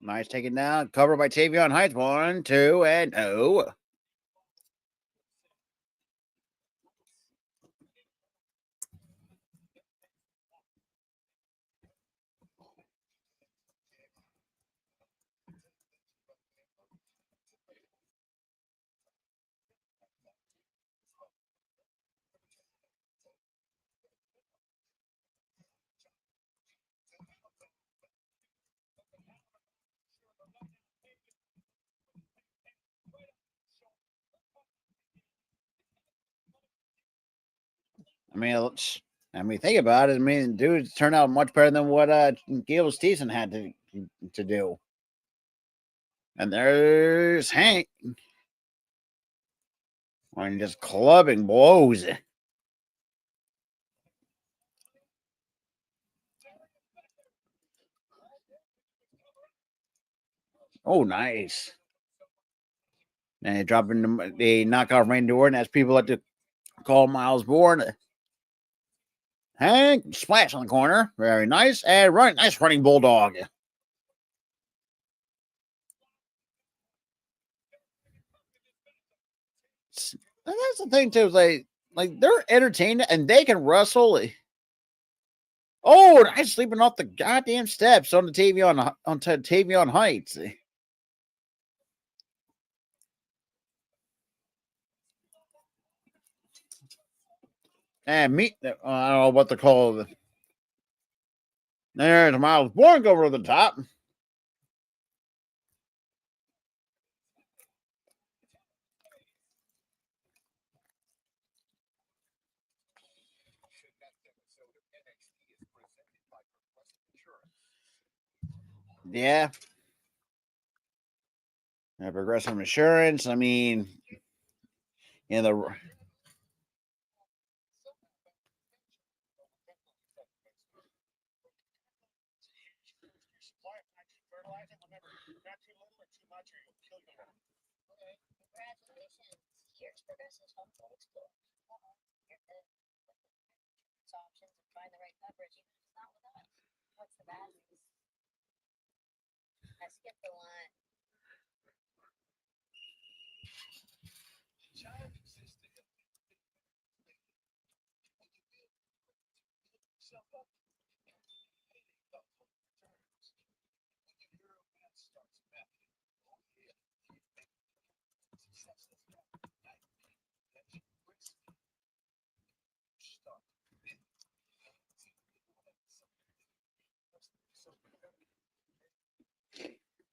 Nice taken down. Covered by Tavion Heights. 1, 2, and no. Think about it. I mean, dude turned out much better than what Gable Stevenson had to do. And there's Hank. When just clubbing blows. Oh, nice. And they drop in the knockoff Randy Orton, as people like to call Miles Bourne. Hank, splash on the corner. Very nice. And nice running bulldog. And that's the thing too, is like they're entertained and they can wrestle. Oh, I'm sleeping off the goddamn steps on the TV on Tavion Heights. And I don't know what to call it. There's Miles Bourne over the top. Yeah. Progressive Insurance. I mean, the Congratulations. Here's Progressive's home phone explorer. Options and find the right coverage, even if it's not with us. What's the bad news? I skipped the line.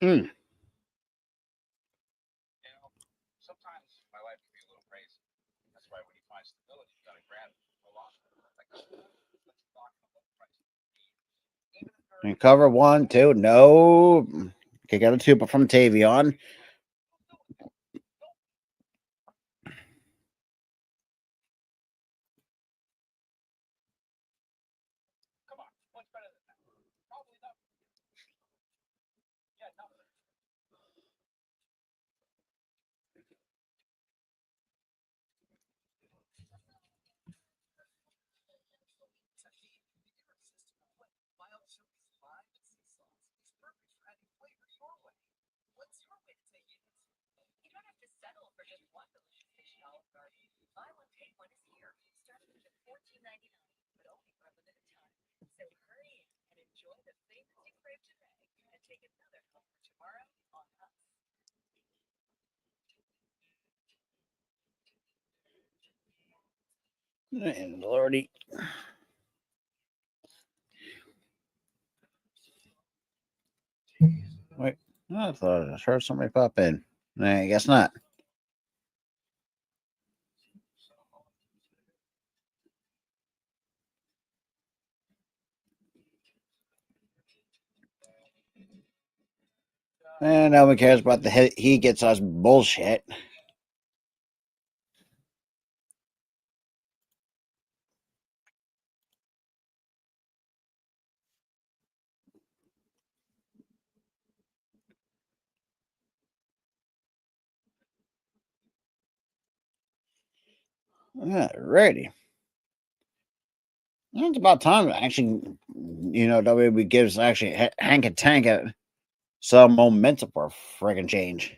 Sometimes my life can be a little crazy. That's why when you find stability, you gotta grab it a lot. And cover 1, 2, no. Kick out a 2 from Tavion. You don't have to settle for just one delicious fish at Olive Garden. Buy one, take one is here. Starting at $14.99, but only for a limited time. So hurry in and enjoy the favorites you crave today, and take another home for tomorrow on us. And Lordy. Wait, I thought I heard somebody pop in. I guess not. And no one cares about the he gets us bullshit. Alrighty. It's about time actually, WWE gives actually Hank and Tank some momentum for a friggin' change.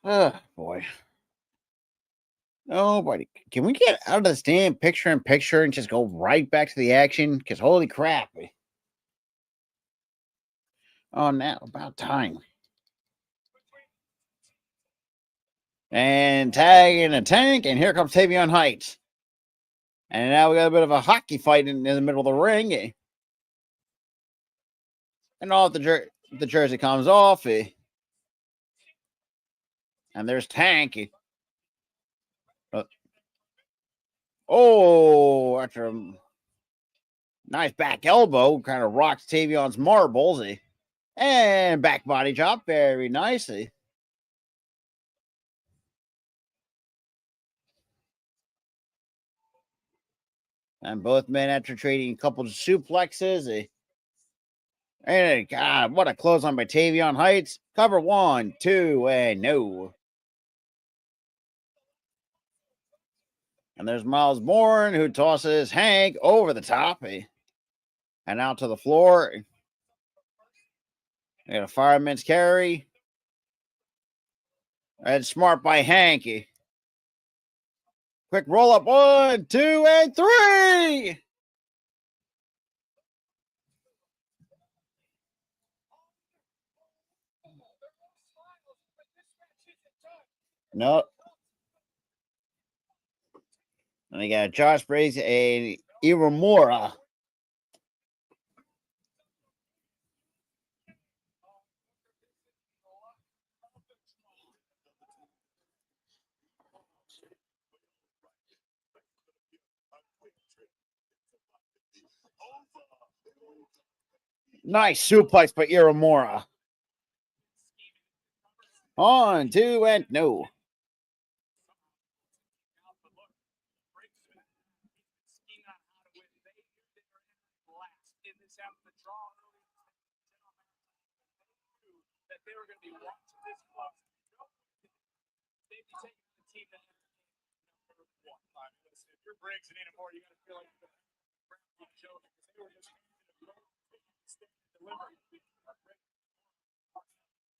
Oh, boy. Nobody. Can we get out of this damn picture in picture and just go right back to the action? Because holy crap. Oh, now about time. And tag in a Tank, and here comes Tavion Heights. And now we got a bit of a hockey fight in the middle of the ring. And all the The jersey comes off. And there's Tanky. Oh, after a nice back elbow, kind of rocks Tavion's marbles. And back body drop very nicely. And both men after trading a couple of suplexes. And God, what a clothesline by Tavion Heights. Cover 1, 2, and no. And there's Miles Bourne, who tosses Hank over the top and out to the floor. And a fireman's carry. And smart by Hanky. Quick roll up. 1, 2, and 3. No. And we got Josh Briggs and Iramura. Nice suplex by Iramura. 1, 2, and no. Briggs and anymore, you got to feel like the show because they were just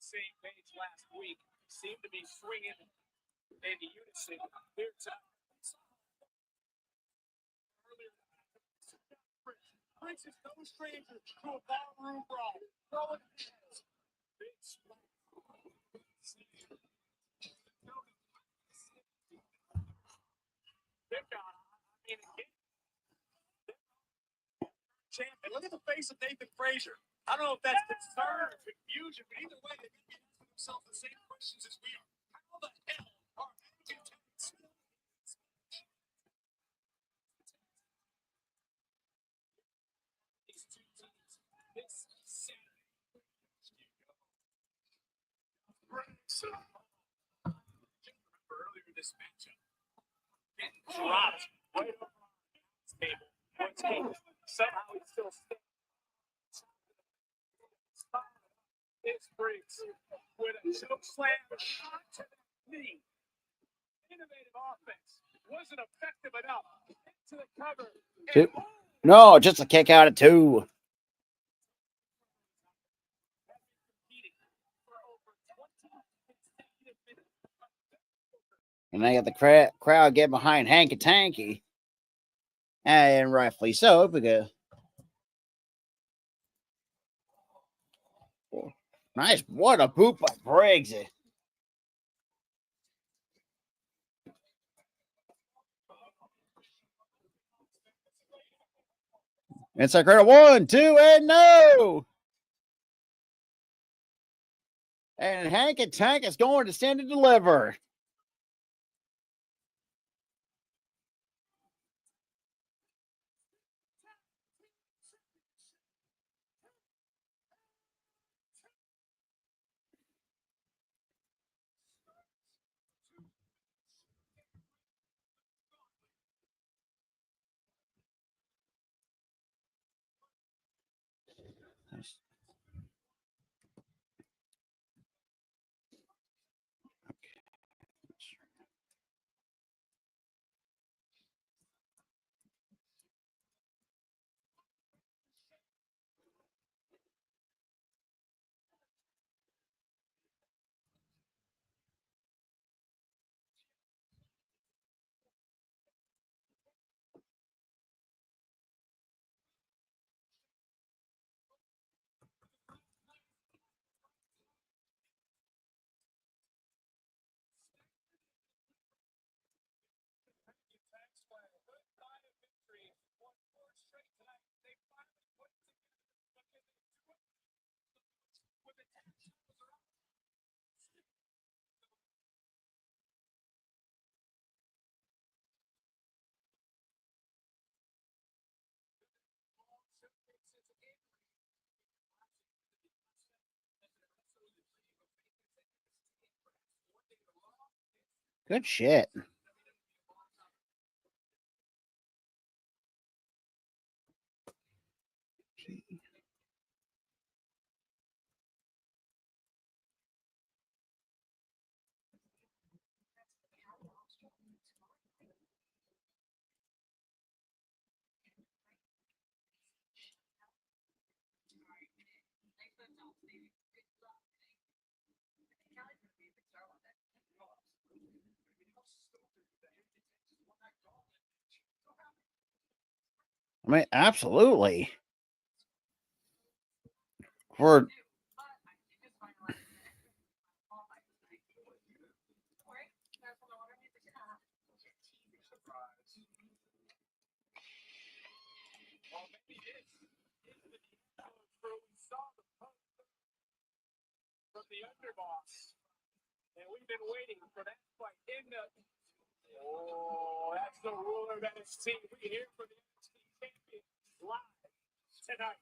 same page last week. Seemed to be swinging in unison. Here's Briggs is no stranger to a ballroom brawl. Throwing hands. Big splash. Champion. Look at the face of Nathan Frazier. I don't know if that's concern or confusion, but either way, they're going to be asking themselves the same questions as we are. How the hell are contenders? These two teams this Saturday. Remember earlier this matchup, getting dropped right over on the table. Somehow he's still standing. It's Briggs with a choke slam shot to the knee. Innovative offense wasn't effective enough. Into the cover. No, just a kick out of 2. And I got the crowd get behind Hanky Tanky. And rightfully so, because nice, what a boot by Briggs. Inside cradle 1, 2, and no. And Hanky Tank is going to stand and deliver. Good shit. I mean, absolutely. For Well, maybe this is the where we saw the post from the underboss. And we've been waiting for that fight in the. Oh, that's the ruler that is seen. We hear from the NXT champion live tonight.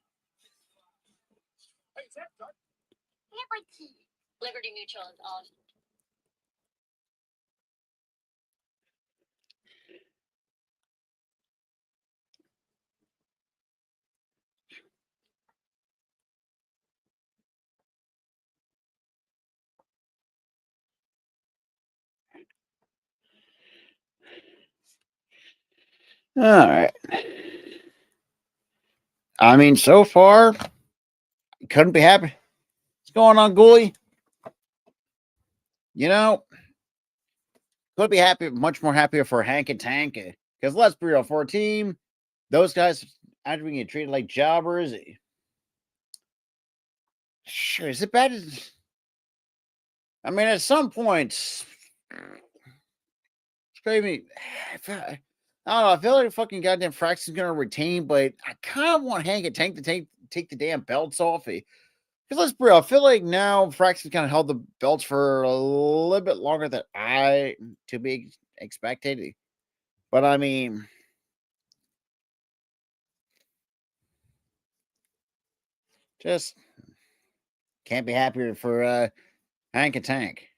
Hey, is that done? Liberty Mutual is on. all right. I mean, so far, couldn't be happy. What's going on, Ghoulie? You know, could be happy, much more happier for Hank and Tank. Because let's be real, for a team, those guys after being treated like jobbers. Sure, is it bad? I mean, at some points, maybe I don't know. I feel like fucking goddamn Fraxton's gonna retain, but I kind of want Hank and Tank to take the damn belts off. Because let's be real, I feel like now Fraxton kind of held the belts for a little bit longer than I to be expected. But I mean, just can't be happier for Hank and Tank.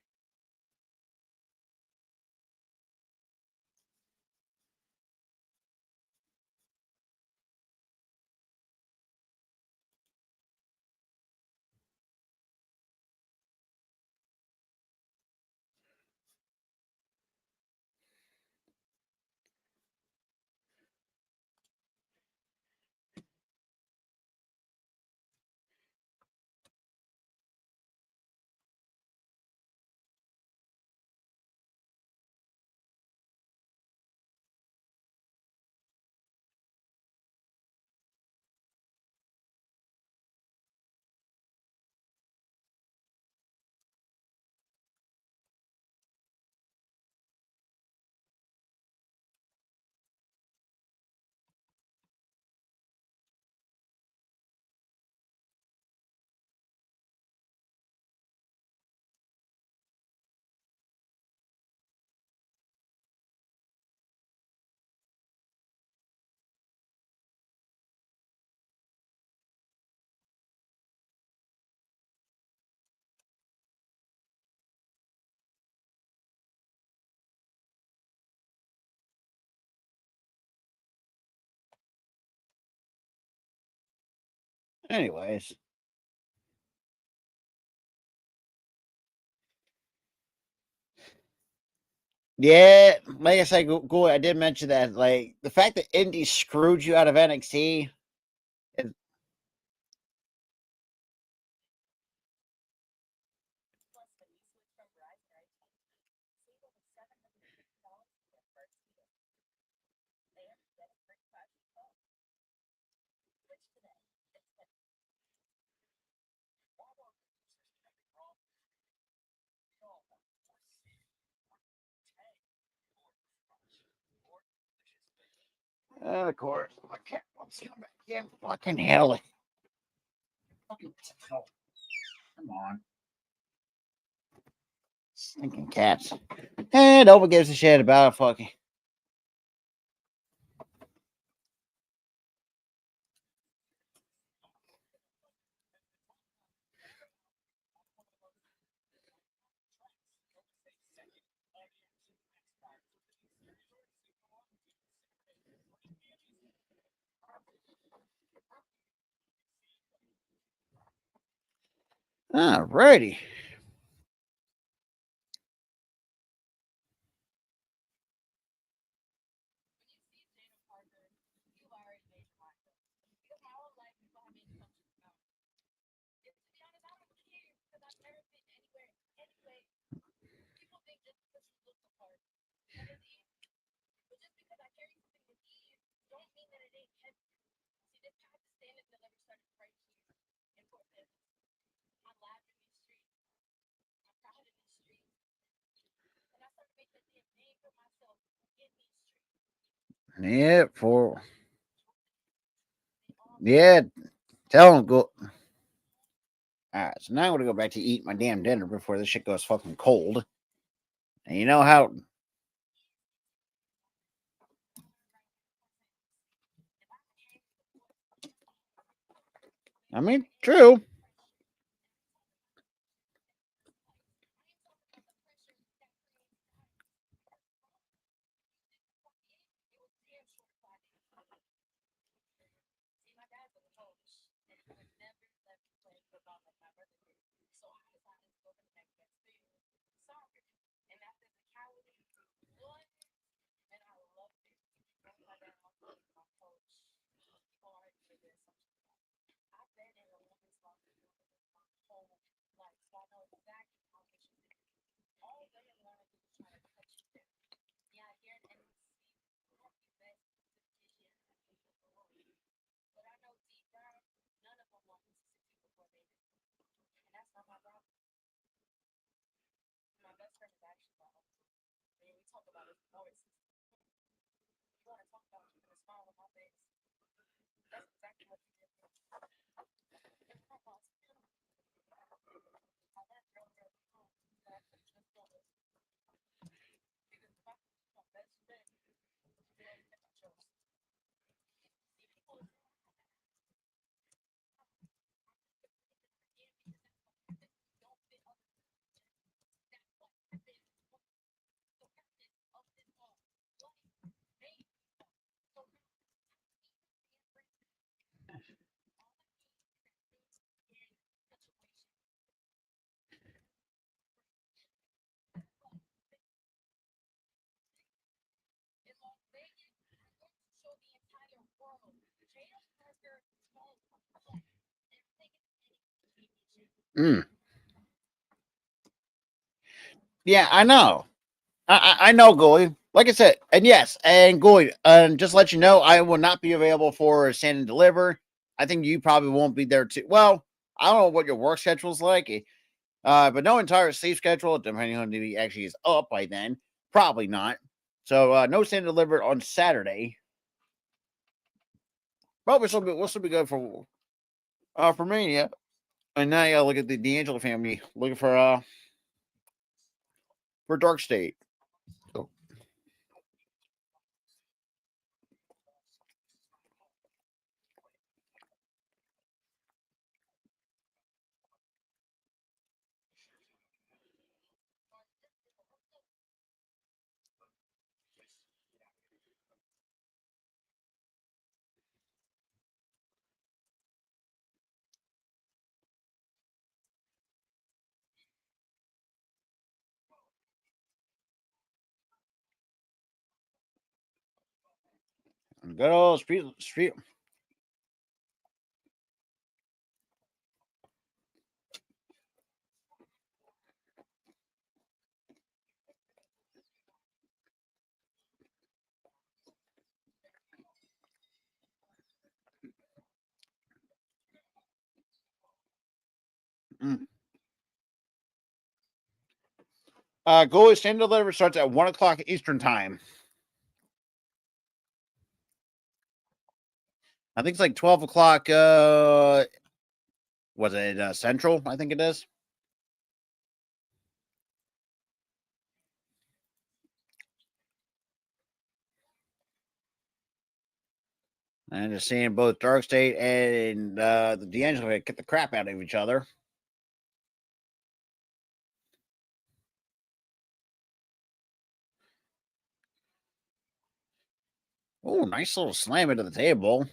Anyways. Yeah, like I said, Goy, I did mention that. Like the fact that Indy screwed you out of NXT. Is, of course, I can't. Let's come back here. Fucking hell. Fucking hell. Come on. Stinking cats. And nobody gives a shit about it. Fucking. All righty. Yeah, tell him go. All right, so now I'm gonna go back to eat my damn dinner before this shit goes fucking cold. And you know how? I mean, true. Yeah, I know. I know, Goalie. Like I said, and yes, and Goalie, just let you know, I will not be available for Stand and Deliver. I think you probably won't be there too. Well, I don't know what your work schedule is like, but no entire sleep schedule, depending on if he actually is up by then. Probably not. So no Stand and Deliver on Saturday. But we'll still be good for Mania. And now you gotta look at the D'Angelo family looking for Dark State. So, good old street. Mm. Goalie Stand and Deliver starts at 1 o'clock Eastern time. I think it's like 12 o'clock. Was it Central? I think it is. And just seeing both Dark State and the D'Angelo get the crap out of each other. Oh, nice little slam into the table.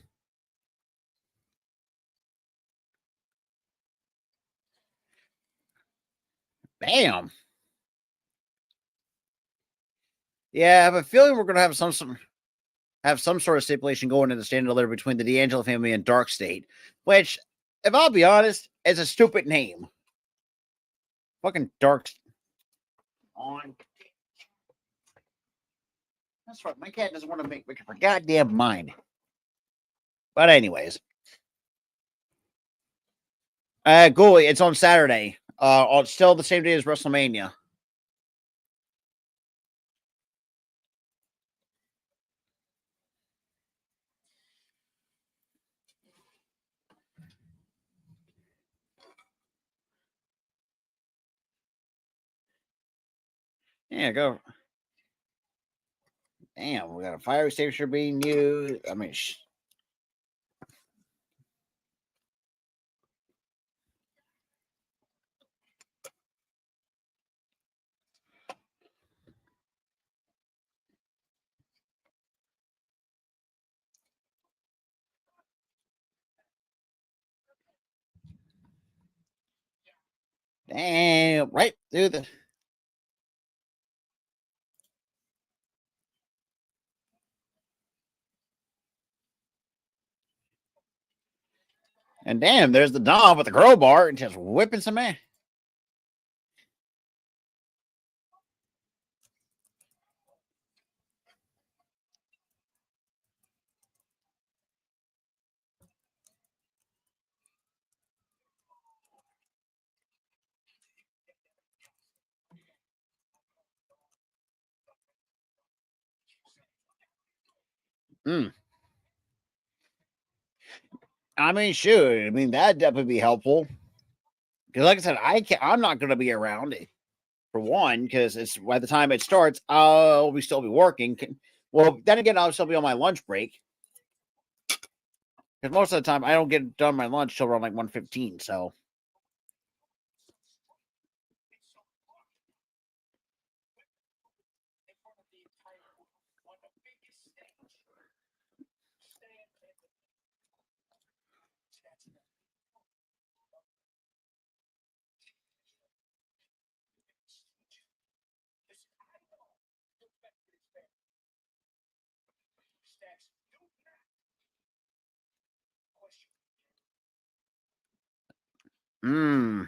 Damn. Yeah, I have a feeling we're gonna have some sort of stipulation going into the stand and deliver between the D'Angelo family and Dark State, which, if I'll be honest, is a stupid name. Fucking Dark. On. That's right. My cat doesn't want to make her goddamn mind. But anyways, Ghoulie, it's on Saturday. Still the same day as WrestleMania. Yeah, go. Damn, we got a fire extinguisher being used. I mean, damn, right through the. And damn, there's the Dom with the crowbar and just whipping some ass. I mean, sure. I mean, that'd definitely be helpful. Because, like I said, I'm not going to be around for one. Because it's by the time it starts, I'll still be working. Well, then again, I'll still be on my lunch break. Because most of the time, I don't get done my lunch till around like 1:15. So. Hmm.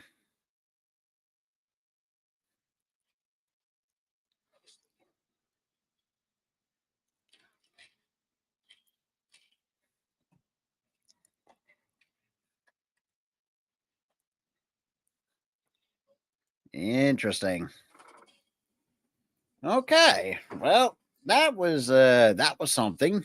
Interesting. Okay. Well, that was something.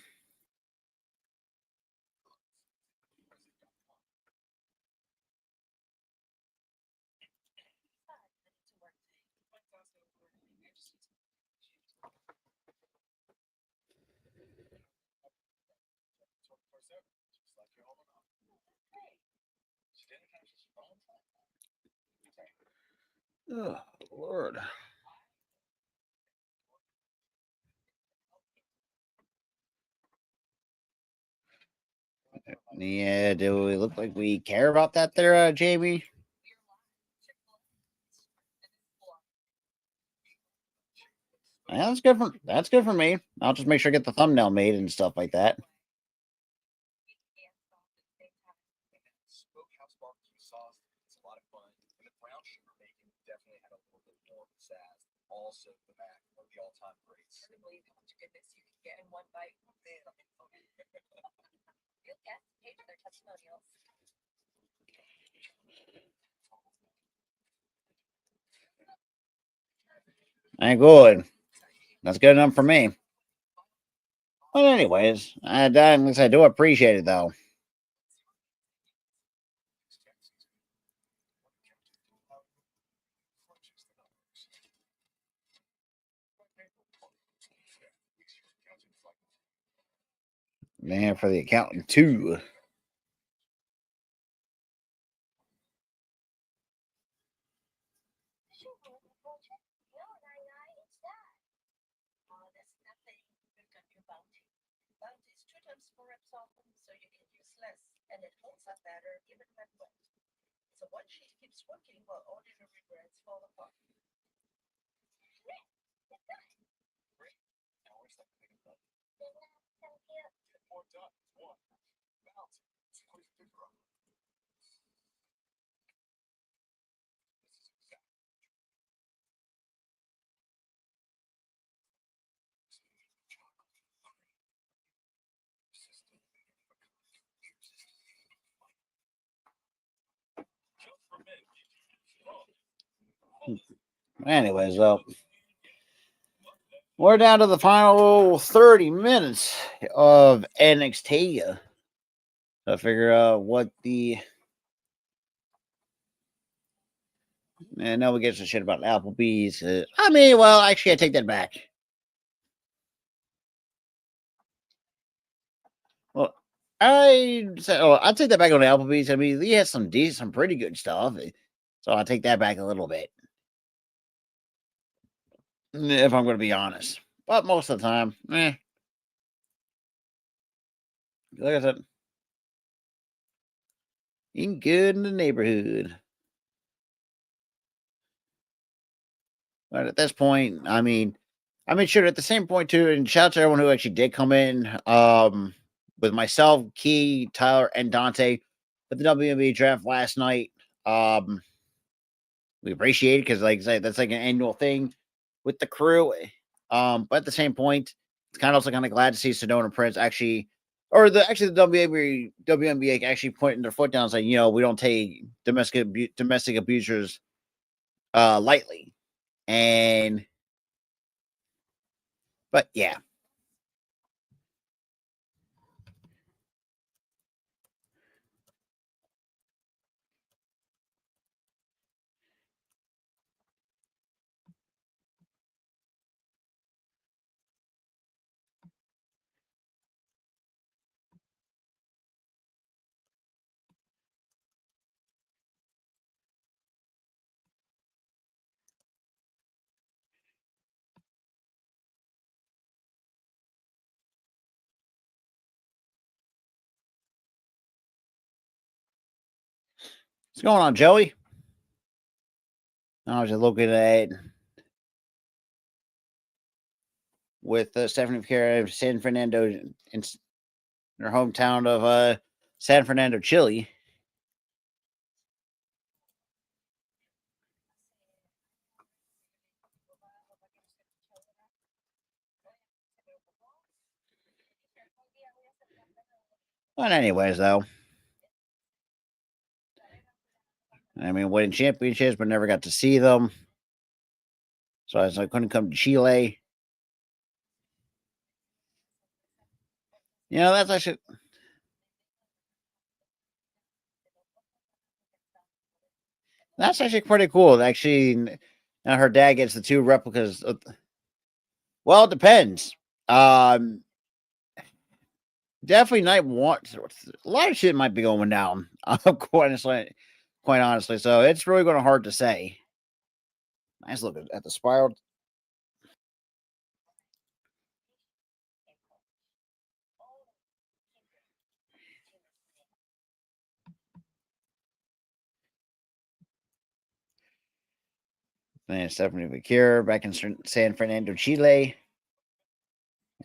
Oh, Lord. Yeah, do we look like we care about that there, Jamie? Yeah, that's good for me. I'll just make sure I get the thumbnail made and stuff like that. Smokehouse barbecue sauce, it's a lot of fun. And the brown sugar bacon definitely had a little bit more pizzazz. Also, the mac, one of the all-time greats. I believe how much goodness you can get in one bite. Man, I'm hungry. Real guests paid for their testimonials. Ain't good. That's good enough for me. But anyways, I do appreciate it though. Man, for the accountant too. That's nothing. You've got your bounty. Bounty is 2 times more absorbent, so you can use less, and it holds up better even when wet. So one sheet keeps working while ordinary breads fall apart. Now where's that thing about? Get more done. One. Bounce. So put your finger up. This is exactly chocolate cream. Persistent just for men. Anyways, though, we're down to the final 30 minutes of NXT. So figure out what the. And no one gives a shit about Applebee's. I mean, well, actually, I take that back. Well, I'll take that back on Applebee's. I mean, he has some decent, some pretty good stuff. So I'll take that back a little bit. If I'm going to be honest. But most of the time, Like I said, eating good in the neighborhood. But at this point, sure, at the same point too, and shout out to everyone who actually did come in, with myself, Key, Tyler, and Dante at the WNBA draft last night. We appreciate it because, like I said, that's like an annual thing with the crew. But at the same point, it's kind of also kind of glad to see Sedona Prince actually, or the WNBA actually putting their foot down, and saying, we don't take domestic abusers lightly. But yeah. What's going on, Joey? I was just looking at with Stephanie Vieira of San Fernando in her hometown of San Fernando, Chile. But anyways, though, winning championships, but never got to see them. So I couldn't come to Chile. That's actually pretty cool. Actually, now her dad gets the two replicas. Well, it depends. Definitely night one. A lot of shit might be going down. Quite honestly. So it's really going to hard to say. Nice look at the spiral. And Stephanie Vacure back in San Fernando, Chile.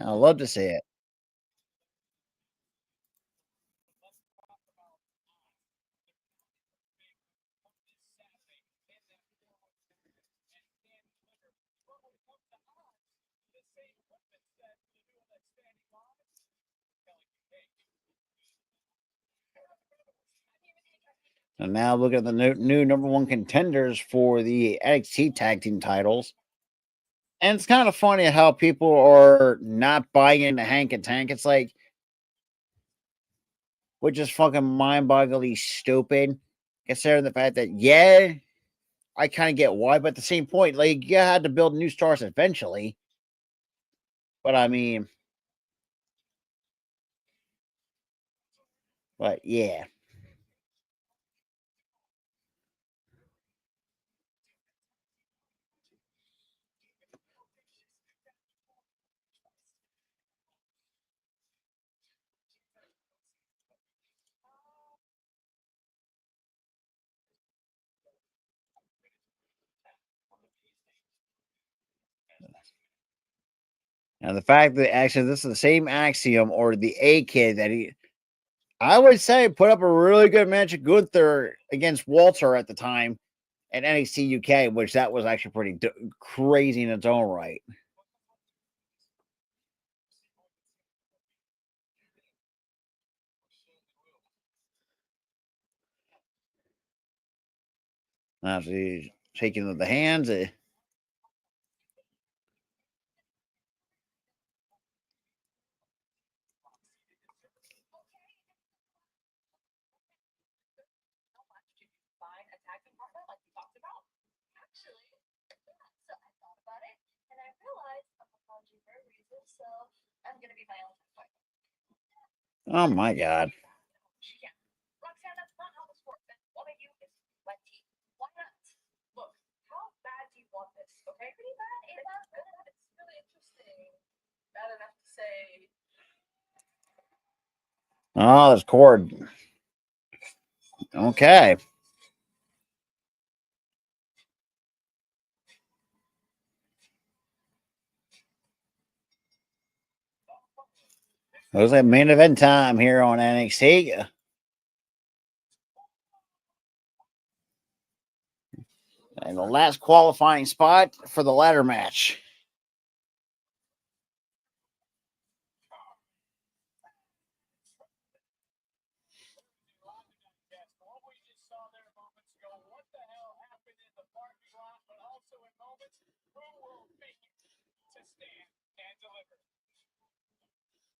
I love to see it. And now look at the new number one contenders for the NXT tag team titles. And it's kind of funny how people are not buying into Hank and Tank. It's like, which is fucking mind-bogglingly stupid, considering the fact that, yeah, I kind of get why, but at the same point, like, you had to build new stars eventually. But yeah. And the fact that actually this is the same Axiom or the A Kid that I would say put up a really good match at Gunther against Walter at the time at NXT UK, which that was actually pretty crazy in its own right. Now she's shaking the hands. Oh my God. Oh, there's cord. Okay. It was like main event time here on NXT. And the last qualifying spot for the ladder match.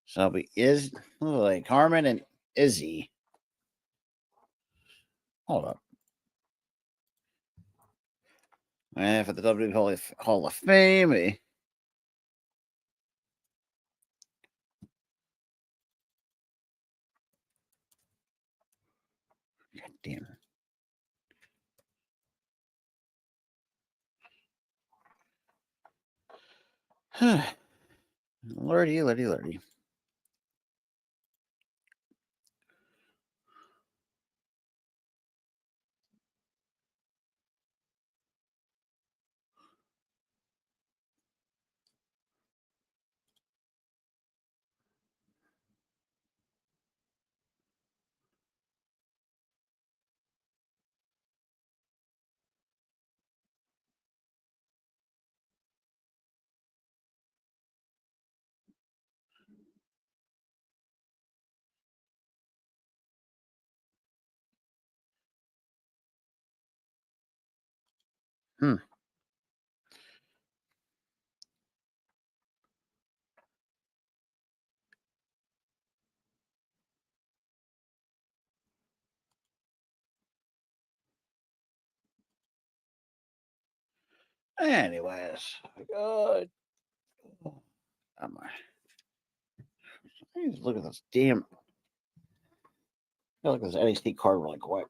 So it'll be like Carmen and Izzy. Hold up. And for the WWE Hall of Fame. God damn it. Lordy, lordy, lordy. Hmm. Anyways, good. Look at this damn. Look at this NXT card really quick.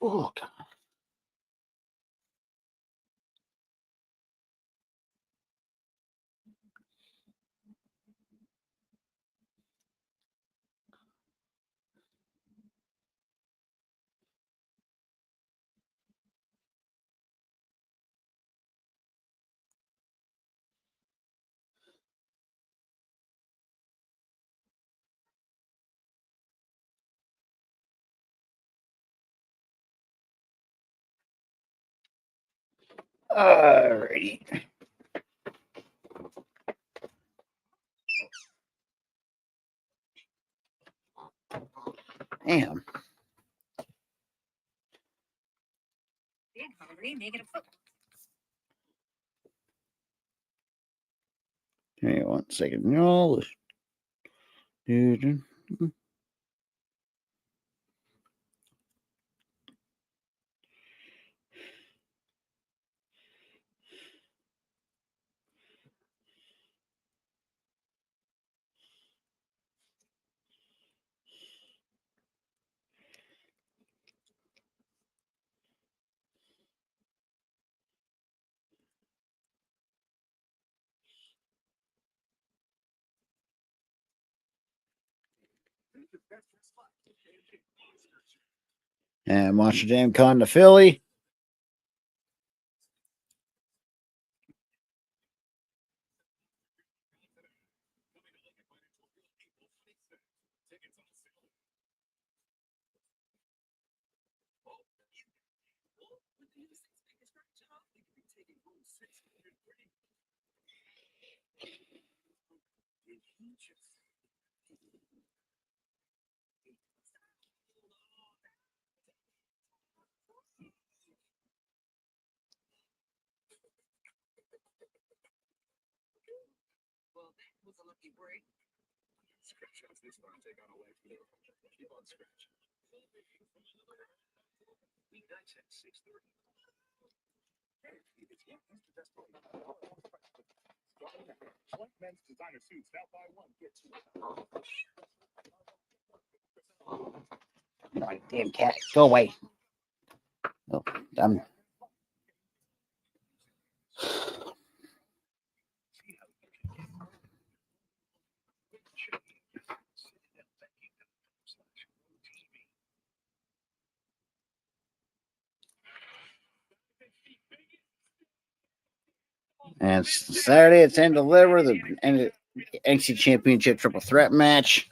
Oh, God. Alrighty. Damn. Hey, 1 second, y'all. And Monster Jam Con to Philly. Well, that was a lucky break. Scratch outs this time take on a leg here. Keep on scratching. Weeknights at 6:30. Select men's designer suits now buy one get two. Oh, damn cat, go away. Oh, I'm and Saturday it's end deliver the NXT Championship Triple Threat match.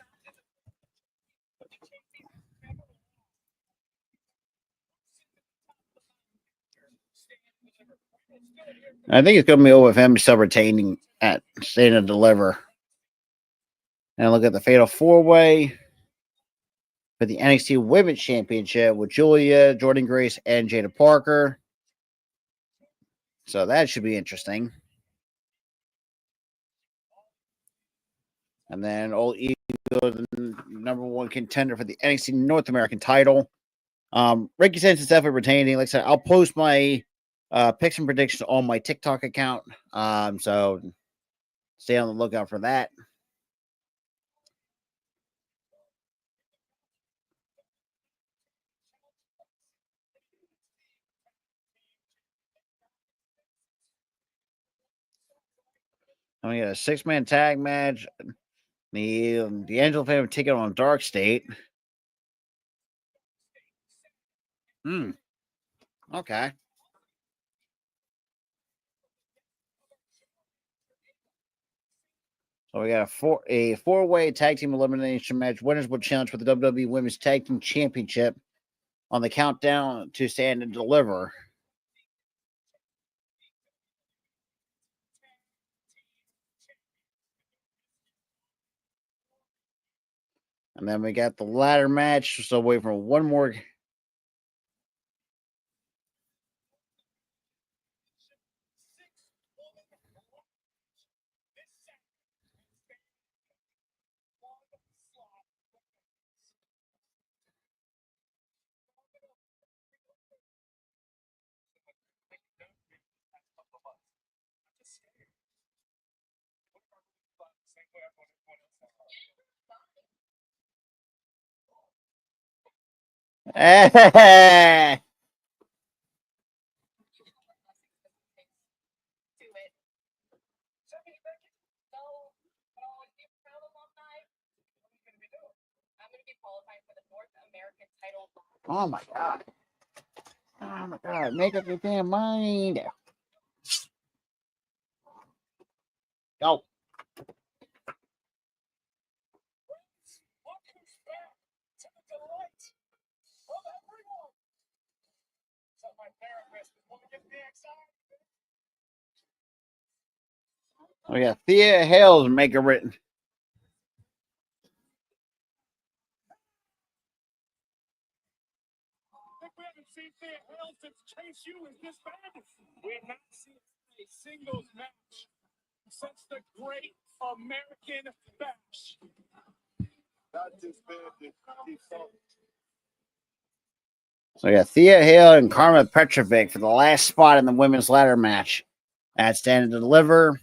I think it's going to be over with him still retaining at Stand and Deliver. And look at the Fatal 4-Way for the NXT Women's Championship with Julia, Jordan Grace, and Jada Parker. So that should be interesting. And then Old Ego, the number one contender for the NXT North American title. Ricky Sanchez is definitely retaining. Like I said, I'll post my picks and predictions on my TikTok account. So stay on the lookout for that. And we got a 6-man tag match. The Angel family taking on Dark State. Okay. So we got a four-way tag team elimination match. Winners will challenge for the WWE Women's Tag Team Championship on the countdown to Stand and Deliver. And then we got the ladder match. So wait for one more. Oh my god. Oh my god. Make up your damn mind. Go. Oh yeah, Thea Hales make a written. We haven't seen Thea Hale since Chase U was disbanded. We have not seen a singles match since the Great American Bash. Not disbanded. So yeah, Thea Hale and Karma Petrovic for the last spot in the women's ladder match at Stand and Deliver.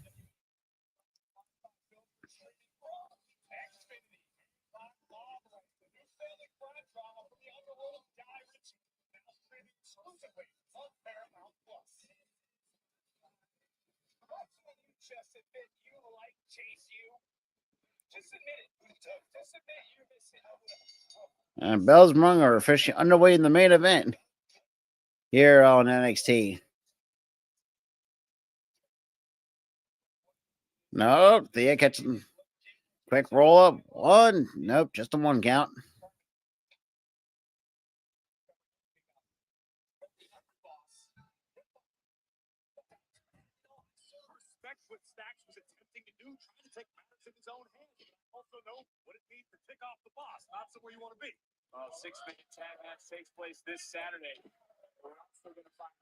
And Bells Mung are officially underway in the main event here on NXT. Nope, Thea catching quick roll up. One. Nope, just a one count. respect what Stacks was attempting to do, trying to take matters in his own hands. But I also know what it means to tick off the boss, not somewhere you want to be. Six-man tag match takes place this Saturday. We're also going to find.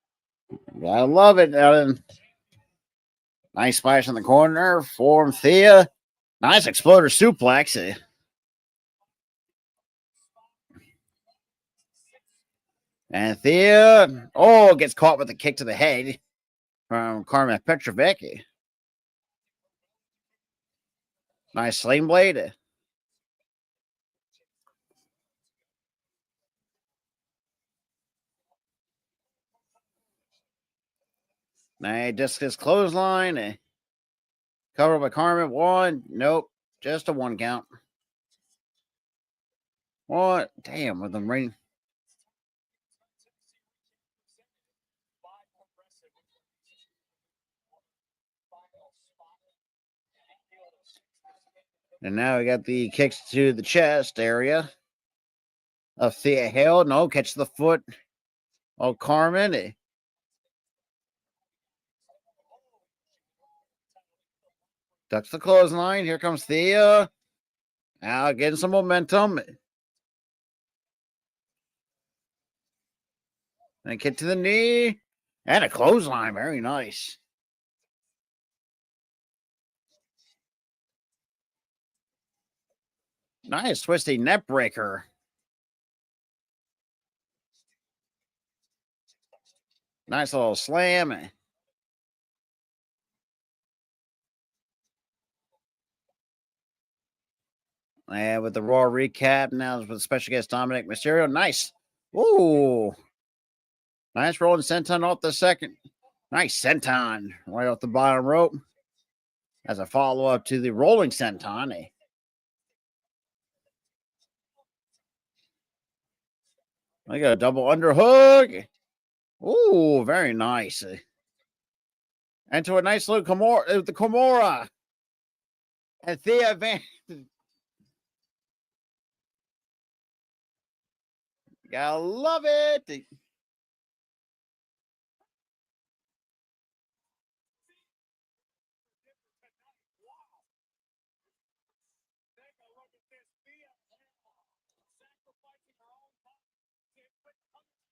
I love it. Nice splash in the corner for Thea. Nice exploder suplex. And Thea, gets caught with a kick to the head from Carmen Petrovic. Nice sling blade. Nice discus clothesline. Covered by Carmen. One. Nope. Just a one count. What? Damn, with them ring. And now we got the kicks to the chest area of Thea Hale. No, catch the foot. Oh, Carmen. Ducks the clothesline. Here comes Thea. Now getting some momentum. And a kick to the knee. And a clothesline. Very nice. Nice twisty net breaker. Nice little slam. And with the Raw recap, now with special guest Dominic Mysterio. Nice. Ooh. Nice rolling senton off the second. Nice senton right off the bottom rope. As a follow-up to the rolling senton. I got a double underhook. Ooh, very nice. And to a nice little Kimura, the Kimura. And Thea Van. Gotta love it.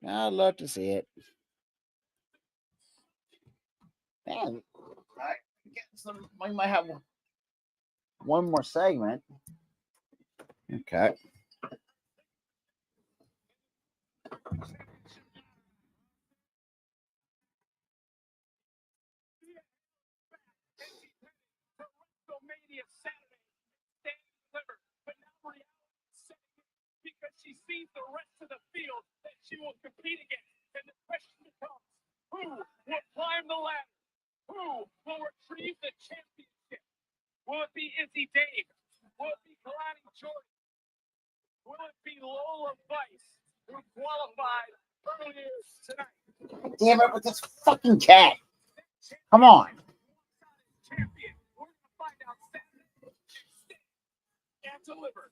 I'd love to see it. Man, we might have one more segment. Okay. Because she sees the rest of the field that she will compete against. And the question becomes, who will climb the ladder? Who will retrieve the championship? Will it be Izzy Dave? Will it be Kalani Jordan? Will it be Lola Vice, who qualified earlier tonight? Damn it with this fucking cat. Come on. Champion. We're going to find out Saturday and deliver.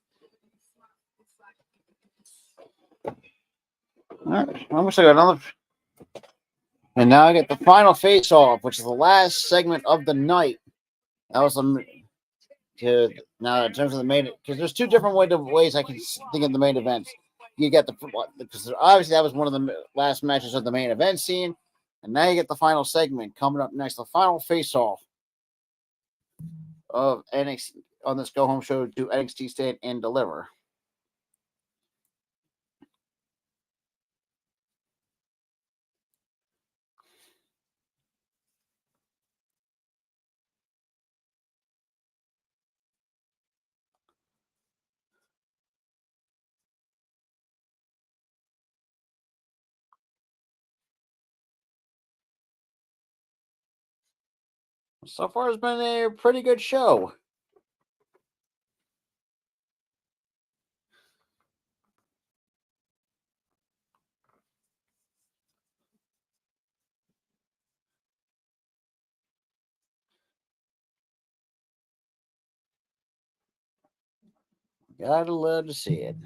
All right. I wish I got another. And now I get the final face off, which is the last segment of the night. That was the. Now, in terms of the main, because there's two different ways I can think of the main events. You get because obviously that was one of the last matches of the main event scene, and now you get the final segment coming up next, the final face-off of NXT on this go-home show to NXT Stand and Deliver. So far, it's been a pretty good show. Gotta love to see it.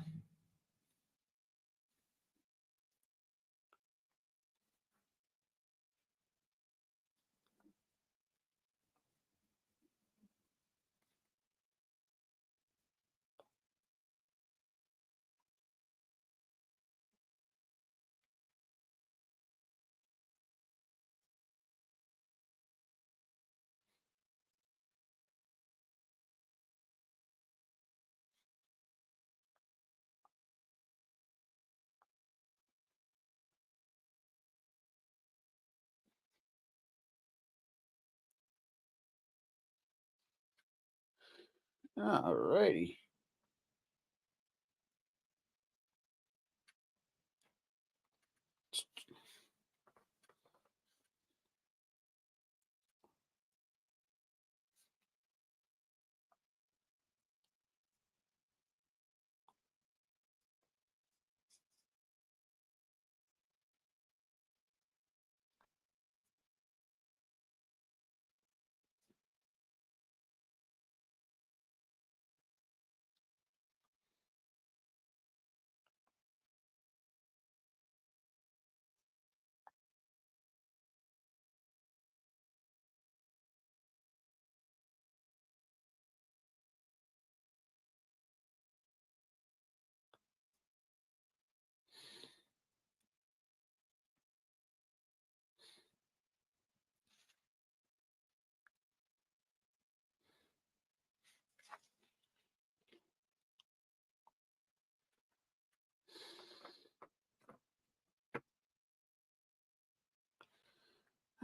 Alrighty.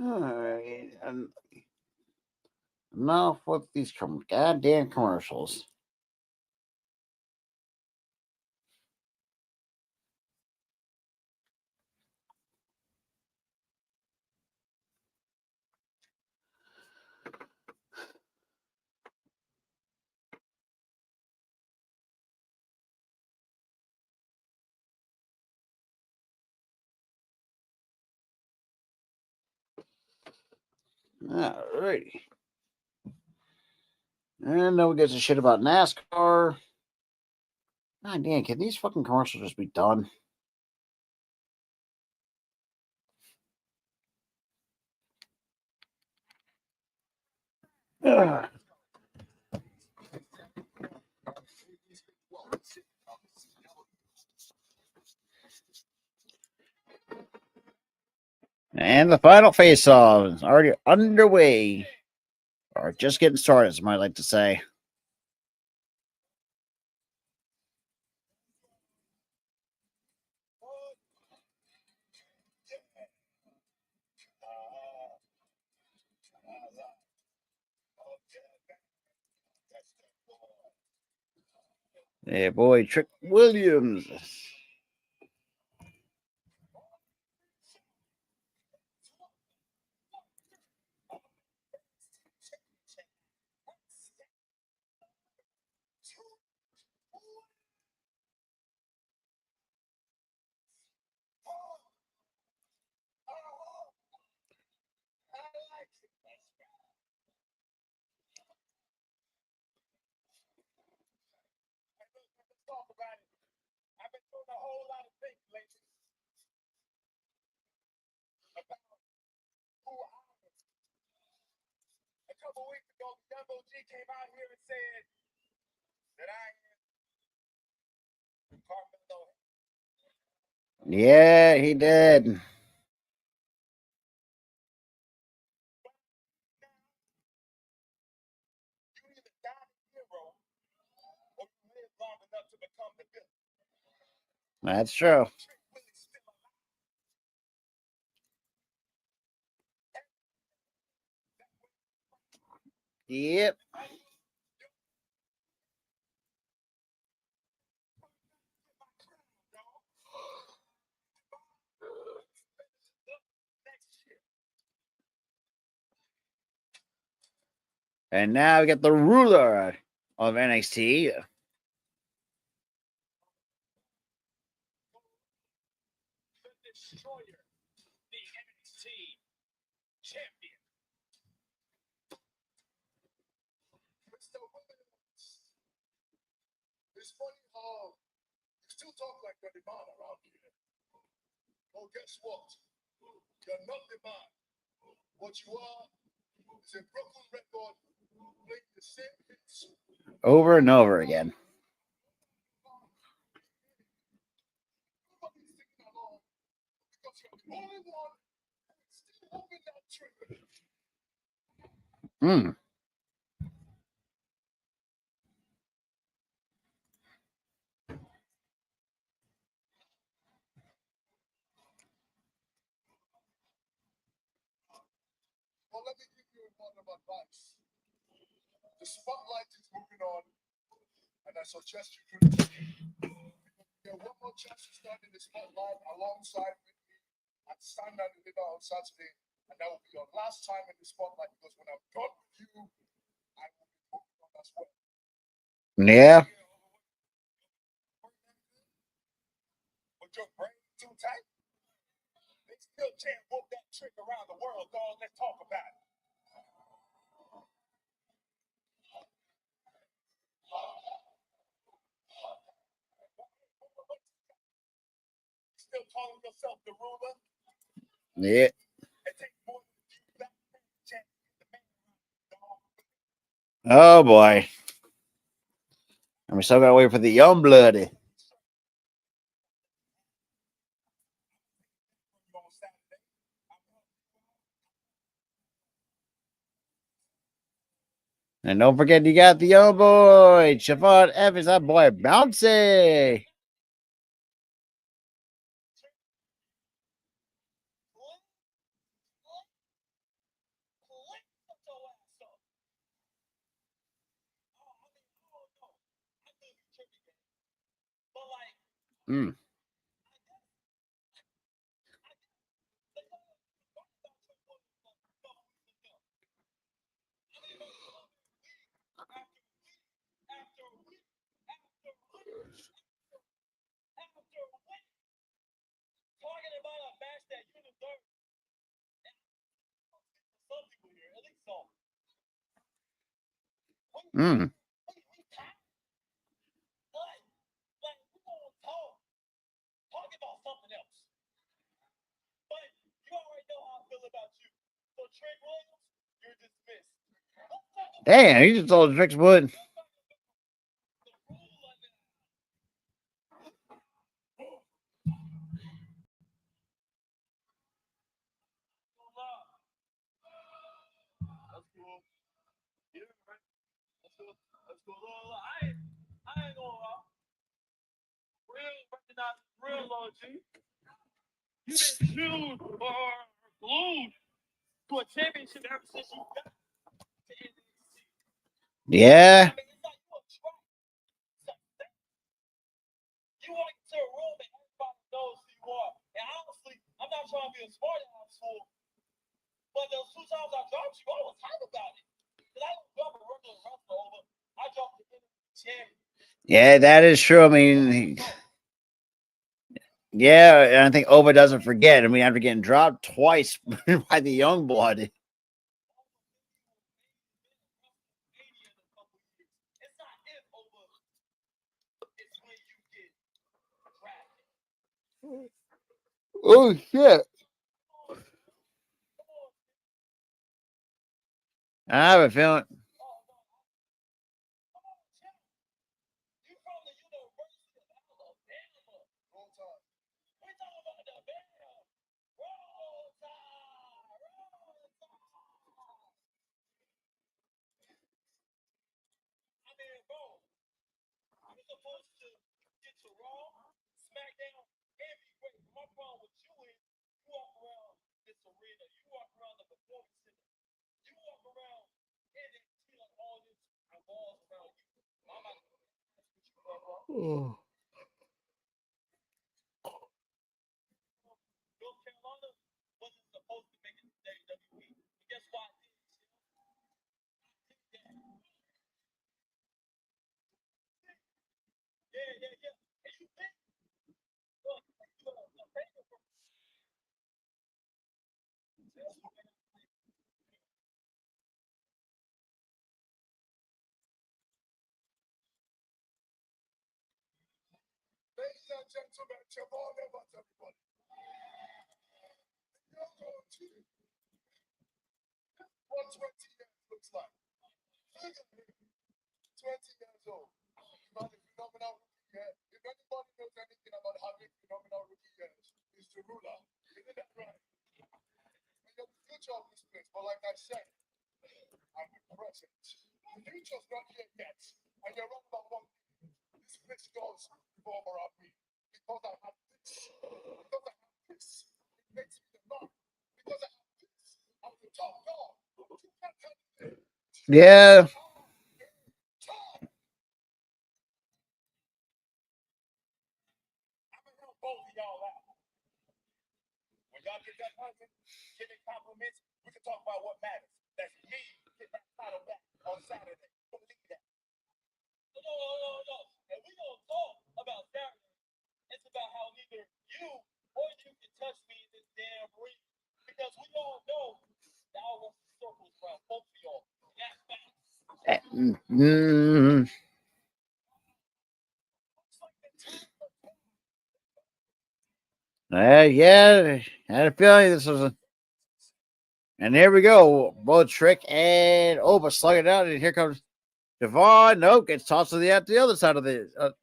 Alright. And enough with these goddamn commercials. Alrighty. And no one gives a shit about NASCAR. God damn, can these fucking commercials just be done? Ugh. And the final face-off is already underway. Or just getting started, as I might like to say. Yeah, boy, Trick Williams. Let's talk about it. I've been doing a whole lot of things lately about who I am. A couple weeks ago, Dumbo G came out here and said that I am Carmelo. Yeah, he did. You either die the hero or you live long enough to become the villain. That's true. Trick Willie's still alive. Yep. And now we got the ruler of NXT. The Destroyer, the NXT champion. Mr. Williams. It's funny how you still talk like you're the man around here. Well, guess what? You're not the man. What you are is a broken record playing the same hits Over and over again. nobody's singing along because you're the only one who's still holding that trigger. Hmm. Well, let me give you a word of advice. The spotlight is moving on And I suggest you do the same. Get one more chance to stand in the spotlight alongside with me at Stand and Deliver on Saturday. And that will be your last time in the spotlight because when I'm done with you, I will be moving on as well. Yeah. But your brain too tight? They still can't whoop that trick around the world, dog. Let's talk about it. Still calling yourself the ruler? Yeah. It takes more than a few black men to change the man around, dog. Oh boy. And we still gotta wait for the young bloody. On Saturday, And don't forget you got the young boy, Javon Evans, that boy bouncy. Mm. talking about a match that you deserve. Some people here, at least some. Mm. Like we gonna talk about something else. But you already know how I feel about you. So Trey Williams, you're dismissed. Damn, he just told Tricks Wood. That's cool. Yeah, right. Let's go. I ain't gonna lie. Real recognize real low G. You been chewed or glued to a championship ever since you got to NXT. Yeah. I mean, it's like you a try. You walk into a room and everybody knows who you are. And honestly, I'm not trying to be a smart ass fool, but those 2 times I dropped you, I was hype about it. Because I don't drop a regular wrestler over. I dropped the NXT champion. Yeah, that is true. I mean, yeah, and I think Ova doesn't forget. I mean, after getting dropped twice by the young blood. It's not if over, it's when you get drafted. Oh shit. I have a feeling. You from the University of Alabama. Roll Tide. We're talking about the band. Roll Tide. Roll Tide. I mean, bro, you're supposed to get to Raw, SmackDown, and be great. My problem with you is you walk around this arena, you walk around the performance center, you walk around NXT like all this revolves around you. I'm not going to ask what you love. North Carolina wasn't supposed to make it to WWE. But guess what? Yeah. And you think, look, ladies and gentlemen, Jamal Evans, everybody. You're going to what 20 years looks like. 20 years old. Not a phenomenal rookie year. If anybody knows anything about having phenomenal rookie years, it's the ruler. Isn't that right? And you're the future of this place. But like I said, I'm the present. The future's not here yet. And you're wrong about one thing. This place does revolve around me. Because I have this. Because I have this. It makes me the man. Because I have this. I'm the top dog. You can't tell me. Yeah. Y'all get done hunting, giving compliments. We can talk about what matters. That's me getting that title back on Saturday. Believe that. No. And we don't talk about Saturday. It's about how neither you or you can touch me in this damn ring. Because we all know that I run circles around both of y'all. That's facts. Yeah, I had a feeling this was a. And here we go. Both Trick and Oba slug it out, and here comes Devon. Nope, gets tossed to the other side of the.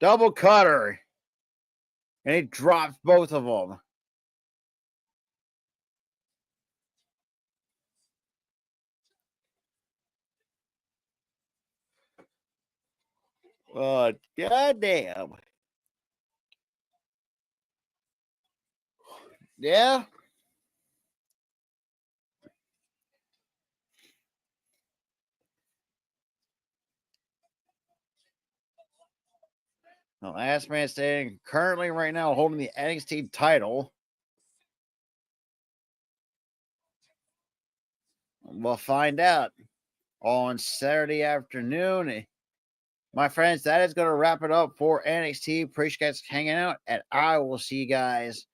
Double cutter. And he drops both of them. Oh, goddamn. Yeah. The last man standing currently right now holding the NXT title. We'll find out on Saturday afternoon. My friends, that is going to wrap it up for NXT. Appreciate you guys hanging out, and I will see you guys.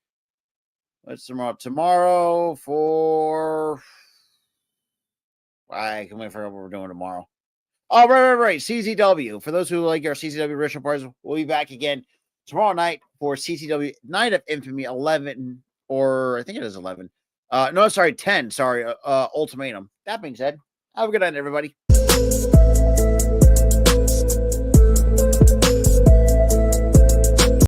What's tomorrow for? I can wait for what we're doing tomorrow. Oh, right. CZW. For those who like our CZW original parts, we'll be back again tomorrow night for CZW Night of Infamy 11, or I think it is 11. No, sorry, 10. Sorry, Ultimatum. That being said, have a good night, everybody.